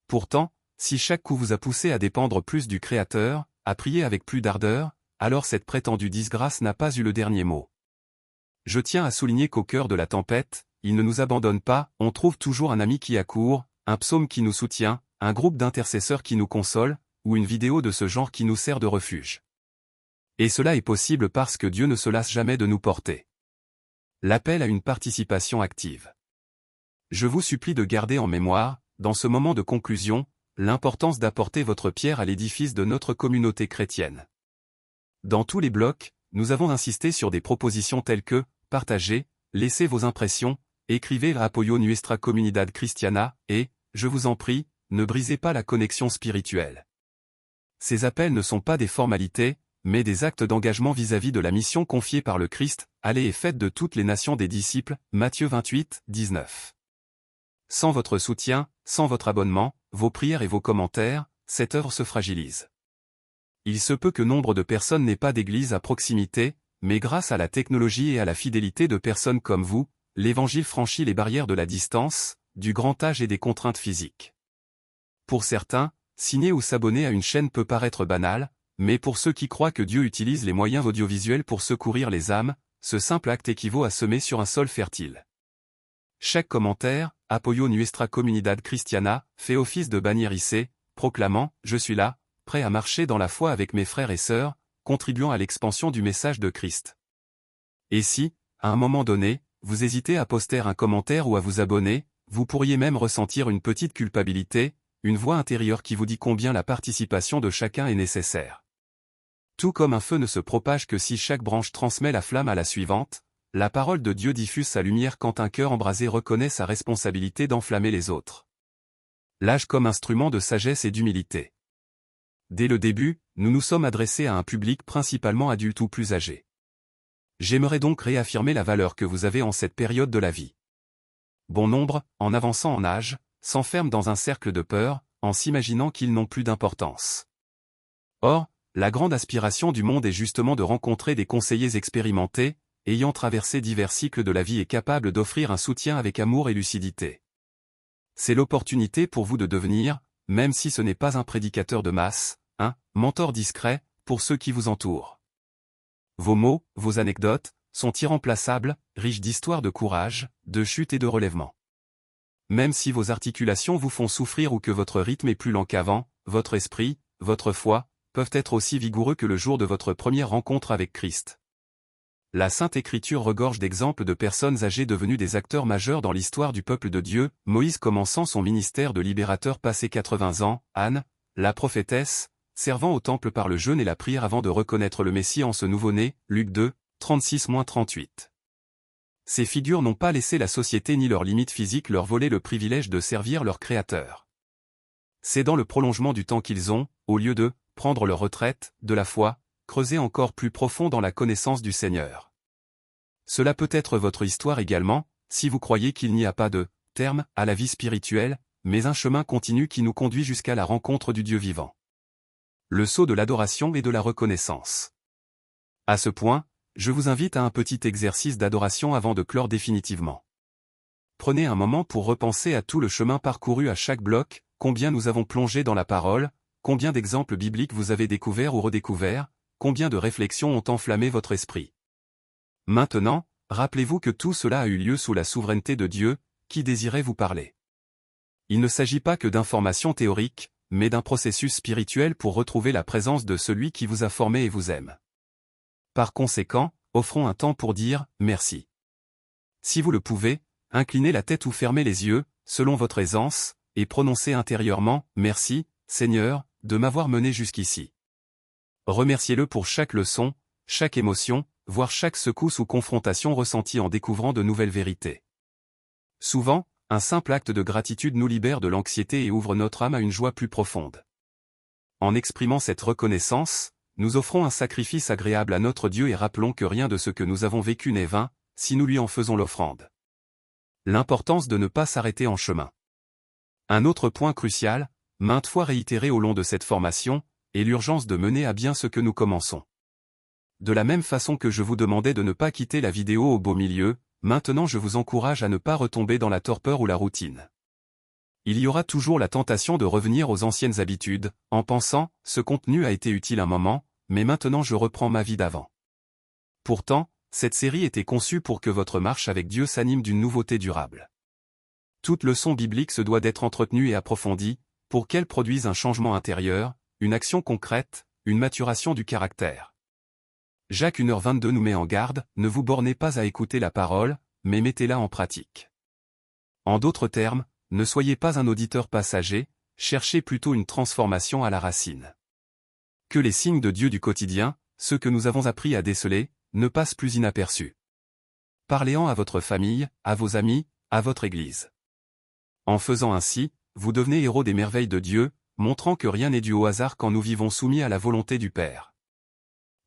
Pourtant, si chaque coup vous a poussé à dépendre plus du Créateur, à prier avec plus d'ardeur, alors cette prétendue disgrâce n'a pas eu le dernier mot. Je tiens à souligner qu'au cœur de la tempête, il ne nous abandonne pas, on trouve toujours un ami qui accourt, un psaume qui nous soutient, un groupe d'intercesseurs qui nous console, ou une vidéo de ce genre qui nous sert de refuge. Et cela est possible parce que Dieu ne se lasse jamais de nous porter. L'appel à une participation active. Je vous supplie de garder en mémoire, dans ce moment de conclusion, l'importance d'apporter votre pierre à l'édifice de notre communauté chrétienne. Dans tous les blocs, nous avons insisté sur des propositions telles que « partagez »,« laissez vos impressions », « écrivez à Apoyo Nuestra Comunidad Cristiana » et « je vous en prie, ne brisez pas la connexion spirituelle ». Ces appels ne sont pas des formalités, mais des actes d'engagement vis-à-vis de la mission confiée par le Christ, « Allez et faites de toutes les nations des disciples » Matthieu 28, 19. Sans votre soutien, sans votre abonnement, vos prières et vos commentaires, cette œuvre se fragilise. Il se peut que nombre de personnes n'aient pas d'église à proximité, mais grâce à la technologie et à la fidélité de personnes comme vous, l'Évangile franchit les barrières de la distance, du grand âge et des contraintes physiques. Pour certains, signer ou s'abonner à une chaîne peut paraître banal, mais pour ceux qui croient que Dieu utilise les moyens audiovisuels pour secourir les âmes, ce simple acte équivaut à semer sur un sol fertile. Chaque commentaire, Apoyo Nuestra Comunidad Cristiana, fait office de bannière hissée, proclamant « Je suis là, prêt à marcher dans la foi avec mes frères et sœurs », contribuant à l'expansion du message de Christ. Et si, à un moment donné, vous hésitez à poster un commentaire ou à vous abonner, vous pourriez même ressentir une petite culpabilité, une voix intérieure qui vous dit combien la participation de chacun est nécessaire. Tout comme un feu ne se propage que si chaque branche transmet la flamme à la suivante, la parole de Dieu diffuse sa lumière quand un cœur embrasé reconnaît sa responsabilité d'enflammer les autres. L'âge comme instrument de sagesse et d'humilité. Dès le début, nous nous sommes adressés à un public principalement adulte ou plus âgé. J'aimerais donc réaffirmer la valeur que vous avez en cette période de la vie. Bon nombre, en avançant en âge, s'enferment dans un cercle de peur, en s'imaginant qu'ils n'ont plus d'importance. Or, la grande aspiration du monde est justement de rencontrer des conseillers expérimentés, ayant traversé divers cycles de la vie et capables d'offrir un soutien avec amour et lucidité. C'est l'opportunité pour vous de devenir, même si ce n'est pas un prédicateur de masse, un mentor discret pour ceux qui vous entourent. Vos mots, vos anecdotes, sont irremplaçables, riches d'histoires de courage, de chute et de relèvement. Même si vos articulations vous font souffrir ou que votre rythme est plus lent qu'avant, votre esprit, votre foi, peuvent être aussi vigoureux que le jour de votre première rencontre avec Christ. La Sainte Écriture regorge d'exemples de personnes âgées devenues des acteurs majeurs dans l'histoire du peuple de Dieu, Moïse commençant son ministère de libérateur passé 80 ans, Anne, la prophétesse, servant au temple par le jeûne et la prière avant de reconnaître le Messie en ce nouveau-né, Luc 2, 36-38. Ces figures n'ont pas laissé la société ni leurs limites physiques leur voler le privilège de servir leur Créateur. C'est dans le prolongement du temps qu'ils ont, au lieu de prendre leur retraite, de la foi, creuser encore plus profond dans la connaissance du Seigneur. Cela peut être votre histoire également, si vous croyez qu'il n'y a pas de terme à la vie spirituelle, mais un chemin continu qui nous conduit jusqu'à la rencontre du Dieu vivant. Le sceau de l'adoration et de la reconnaissance. À ce point, je vous invite à un petit exercice d'adoration avant de clore définitivement. Prenez un moment pour repenser à tout le chemin parcouru à chaque bloc, combien nous avons plongé dans la parole, combien d'exemples bibliques vous avez découverts ou redécouverts, combien de réflexions ont enflammé votre esprit. Maintenant, rappelez-vous que tout cela a eu lieu sous la souveraineté de Dieu, qui désirait vous parler. Il ne s'agit pas que d'informations théoriques, mais d'un processus spirituel pour retrouver la présence de celui qui vous a formé et vous aime. Par conséquent, offrons un temps pour dire « merci ». Si vous le pouvez, inclinez la tête ou fermez les yeux, selon votre aisance, et prononcez intérieurement « Merci, Seigneur, de m'avoir mené jusqu'ici ». Remerciez-le pour chaque leçon, chaque émotion, voir chaque secousse ou confrontation ressentie en découvrant de nouvelles vérités. Souvent, un simple acte de gratitude nous libère de l'anxiété et ouvre notre âme à une joie plus profonde. En exprimant cette reconnaissance, nous offrons un sacrifice agréable à notre Dieu et rappelons que rien de ce que nous avons vécu n'est vain, si nous lui en faisons l'offrande. L'importance de ne pas s'arrêter en chemin. Un autre point crucial, maintes fois réitéré au long de cette formation, est l'urgence de mener à bien ce que nous commençons. De la même façon que je vous demandais de ne pas quitter la vidéo au beau milieu, maintenant je vous encourage à ne pas retomber dans la torpeur ou la routine. Il y aura toujours la tentation de revenir aux anciennes habitudes, en pensant « ce contenu a été utile un moment, mais maintenant je reprends ma vie d'avant ». Pourtant, cette série était conçue pour que votre marche avec Dieu s'anime d'une nouveauté durable. Toute leçon biblique se doit d'être entretenue et approfondie, pour qu'elle produise un changement intérieur, une action concrète, une maturation du caractère. Jacques 1h22 nous met en garde, ne vous bornez pas à écouter la parole, mais mettez-la en pratique. En d'autres termes, ne soyez pas un auditeur passager, cherchez plutôt une transformation à la racine. Que les signes de Dieu du quotidien, ceux que nous avons appris à déceler, ne passent plus inaperçus. Parlez-en à votre famille, à vos amis, à votre Église. En faisant ainsi, vous devenez héros des merveilles de Dieu, montrant que rien n'est dû au hasard quand nous vivons soumis à la volonté du Père.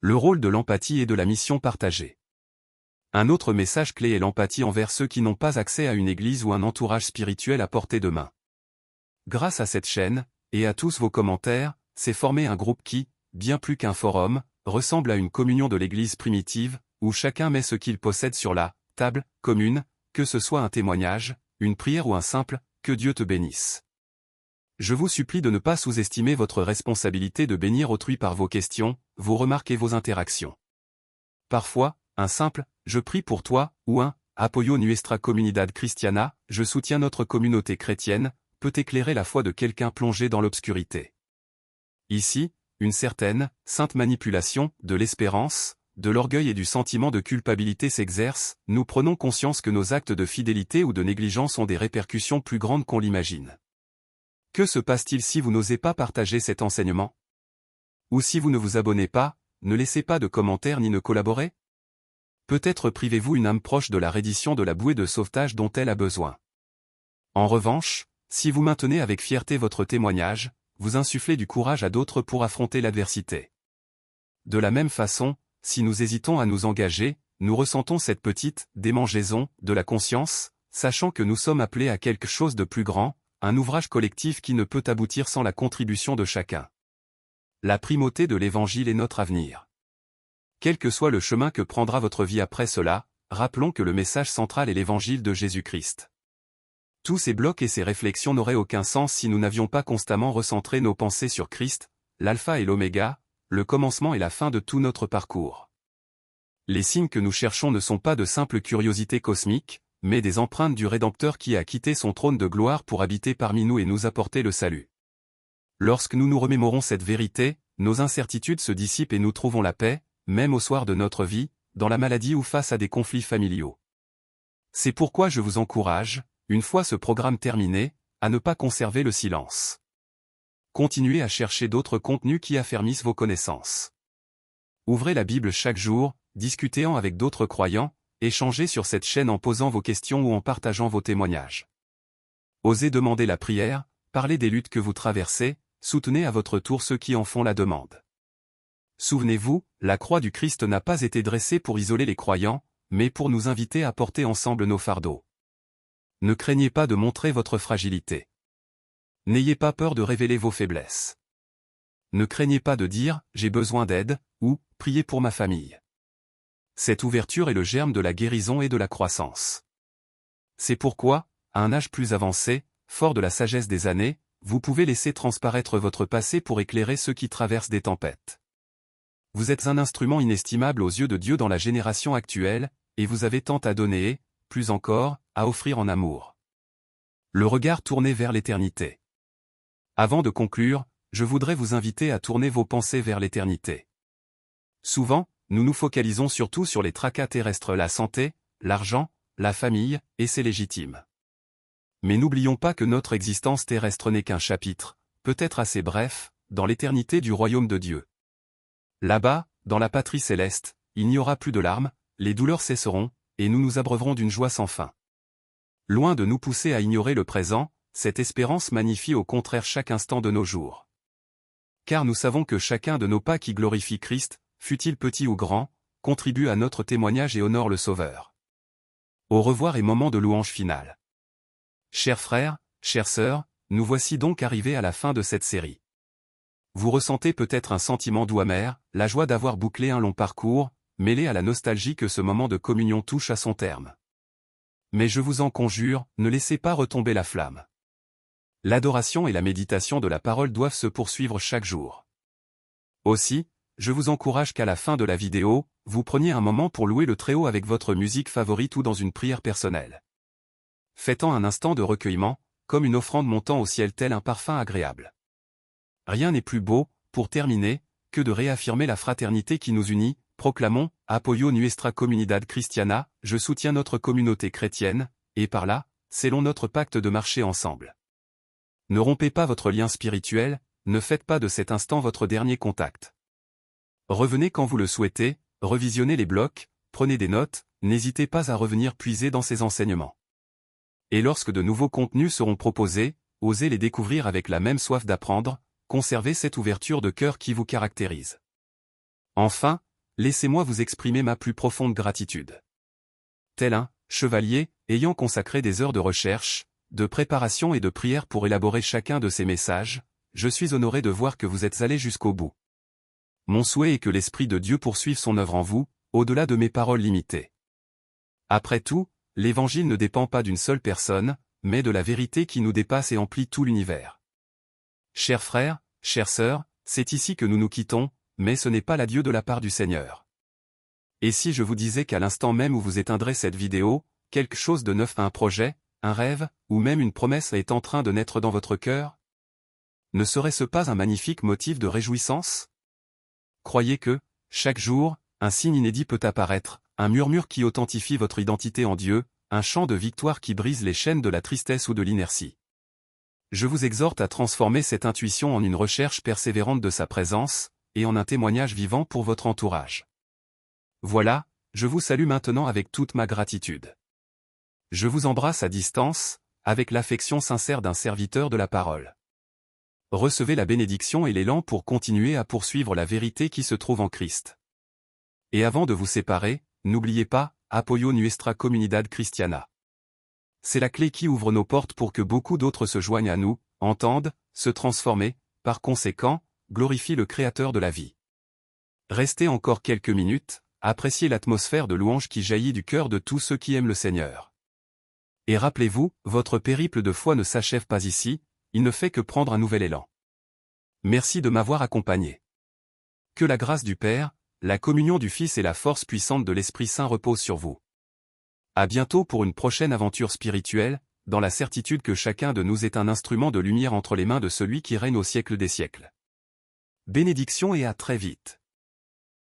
Le rôle de l'empathie et de la mission partagée. Un autre message clé est l'empathie envers ceux qui n'ont pas accès à une église ou un entourage spirituel à portée de main. Grâce à cette chaîne, et à tous vos commentaires, s'est formé un groupe qui, bien plus qu'un forum, ressemble à une communion de l'église primitive, où chacun met ce qu'il possède sur la table commune, que ce soit un témoignage, une prière ou un simple « que Dieu te bénisse ». Je vous supplie de ne pas sous-estimer votre responsabilité de bénir autrui par vos questions, vos remarques et vos interactions. Parfois, un simple « je prie pour toi » ou un « apoyo nuestra comunidad cristiana » « je soutiens notre communauté chrétienne » peut éclairer la foi de quelqu'un plongé dans l'obscurité. Ici, une certaine sainte manipulation de l'espérance, de l'orgueil et du sentiment de culpabilité s'exerce, nous prenons conscience que nos actes de fidélité ou de négligence ont des répercussions plus grandes qu'on l'imagine. Que se passe-t-il si vous n'osez pas partager cet enseignement? Ou si vous ne vous abonnez pas, ne laissez pas de commentaires ni ne collaborez? Peut-être privez-vous une âme proche de la reddition de la bouée de sauvetage dont elle a besoin. En revanche, si vous maintenez avec fierté votre témoignage, vous insufflez du courage à d'autres pour affronter l'adversité. De la même façon, si nous hésitons à nous engager, nous ressentons cette petite démangeaison de la conscience, sachant que nous sommes appelés à quelque chose de plus grand, un ouvrage collectif qui ne peut aboutir sans la contribution de chacun. La primauté de l'Évangile est notre avenir. Quel que soit le chemin que prendra votre vie après cela, rappelons que le message central est l'Évangile de Jésus-Christ. Tous ces blocs et ces réflexions n'auraient aucun sens si nous n'avions pas constamment recentré nos pensées sur Christ, l'alpha et l'oméga, le commencement et la fin de tout notre parcours. Les signes que nous cherchons ne sont pas de simples curiosités cosmiques, mais des empreintes du Rédempteur qui a quitté son trône de gloire pour habiter parmi nous et nous apporter le salut. Lorsque nous nous remémorons cette vérité, nos incertitudes se dissipent et nous trouvons la paix, même au soir de notre vie, dans la maladie ou face à des conflits familiaux. C'est pourquoi je vous encourage, une fois ce programme terminé, à ne pas conserver le silence. Continuez à chercher d'autres contenus qui affermissent vos connaissances. Ouvrez la Bible chaque jour, discutez-en avec d'autres croyants, échangez sur cette chaîne en posant vos questions ou en partageant vos témoignages. Osez demander la prière, parlez des luttes que vous traversez, soutenez à votre tour ceux qui en font la demande. Souvenez-vous, la croix du Christ n'a pas été dressée pour isoler les croyants, mais pour nous inviter à porter ensemble nos fardeaux. Ne craignez pas de montrer votre fragilité. N'ayez pas peur de révéler vos faiblesses. Ne craignez pas de dire « j'ai besoin d'aide » ou « priez pour ma famille ». Cette ouverture est le germe de la guérison et de la croissance. C'est pourquoi, à un âge plus avancé, fort de la sagesse des années, vous pouvez laisser transparaître votre passé pour éclairer ceux qui traversent des tempêtes. Vous êtes un instrument inestimable aux yeux de Dieu dans la génération actuelle, et vous avez tant à donner et, plus encore, à offrir en amour. Le regard tourné vers l'éternité. Avant de conclure, je voudrais vous inviter à tourner vos pensées vers l'éternité. Souvent, nous nous focalisons surtout sur les tracas terrestres, la santé, l'argent, la famille, et c'est légitime. Mais n'oublions pas que notre existence terrestre n'est qu'un chapitre, peut-être assez bref, dans l'éternité du royaume de Dieu. Là-bas, dans la patrie céleste, il n'y aura plus de larmes, les douleurs cesseront, et nous nous abreuverons d'une joie sans fin. Loin de nous pousser à ignorer le présent, cette espérance magnifie au contraire chaque instant de nos jours. Car nous savons que chacun de nos pas qui glorifie Christ, fût-il petit ou grand, contribue à notre témoignage et honore le Sauveur. Au revoir et moment de louange finale. Chers frères, chères sœurs, nous voici donc arrivés à la fin de cette série. Vous ressentez peut-être un sentiment doux amer, la joie d'avoir bouclé un long parcours, mêlé à la nostalgie que ce moment de communion touche à son terme. Mais je vous en conjure, ne laissez pas retomber la flamme. L'adoration et la méditation de la parole doivent se poursuivre chaque jour. Aussi, je vous encourage qu'à la fin de la vidéo, vous preniez un moment pour louer le Très-Haut avec votre musique favorite ou dans une prière personnelle. Faites-en un instant de recueillement, comme une offrande montant au ciel tel un parfum agréable. Rien n'est plus beau, pour terminer, que de réaffirmer la fraternité qui nous unit. Proclamons, Apoyo nuestra comunidad cristiana, je soutiens notre communauté chrétienne, et par là, scellons notre pacte de marcher ensemble. Ne rompez pas votre lien spirituel, ne faites pas de cet instant votre dernier contact. Revenez quand vous le souhaitez, revisionnez les blocs, prenez des notes, n'hésitez pas à revenir puiser dans ces enseignements. Et lorsque de nouveaux contenus seront proposés, osez les découvrir avec la même soif d'apprendre, conservez cette ouverture de cœur qui vous caractérise. Enfin, laissez-moi vous exprimer ma plus profonde gratitude. Tel un chevalier, ayant consacré des heures de recherche, de préparation et de prière pour élaborer chacun de ces messages, je suis honoré de voir que vous êtes allés jusqu'au bout. Mon souhait est que l'Esprit de Dieu poursuive son œuvre en vous, au-delà de mes paroles limitées. Après tout, l'Évangile ne dépend pas d'une seule personne, mais de la vérité qui nous dépasse et emplit tout l'univers. Chers frères, chères sœurs, c'est ici que nous nous quittons, mais ce n'est pas l'adieu de la part du Seigneur. Et si je vous disais qu'à l'instant même où vous éteindrez cette vidéo, quelque chose de neuf, un projet, un rêve, ou même une promesse est en train de naître dans votre cœur? Ne serait-ce pas un magnifique motif de réjouissance? Croyez que, chaque jour, un signe inédit peut apparaître, un murmure qui authentifie votre identité en Dieu, un chant de victoire qui brise les chaînes de la tristesse ou de l'inertie. Je vous exhorte à transformer cette intuition en une recherche persévérante de sa présence, et en un témoignage vivant pour votre entourage. Voilà, je vous salue maintenant avec toute ma gratitude. Je vous embrasse à distance, avec l'affection sincère d'un serviteur de la parole. Recevez la bénédiction et l'élan pour continuer à poursuivre la vérité qui se trouve en Christ. Et avant de vous séparer, n'oubliez pas, Apoyo nuestra comunidad cristiana. C'est la clé qui ouvre nos portes pour que beaucoup d'autres se joignent à nous, entendent, se transformer, par conséquent, glorifient le Créateur de la vie. Restez encore quelques minutes, appréciez l'atmosphère de louange qui jaillit du cœur de tous ceux qui aiment le Seigneur. Et rappelez-vous, votre périple de foi ne s'achève pas ici, il ne fait que prendre un nouvel élan. Merci de m'avoir accompagné. Que la grâce du Père, la communion du Fils et la force puissante de l'Esprit Saint reposent sur vous. À bientôt pour une prochaine aventure spirituelle, dans la certitude que chacun de nous est un instrument de lumière entre les mains de celui qui règne au siècle des siècles. Bénédiction et à très vite.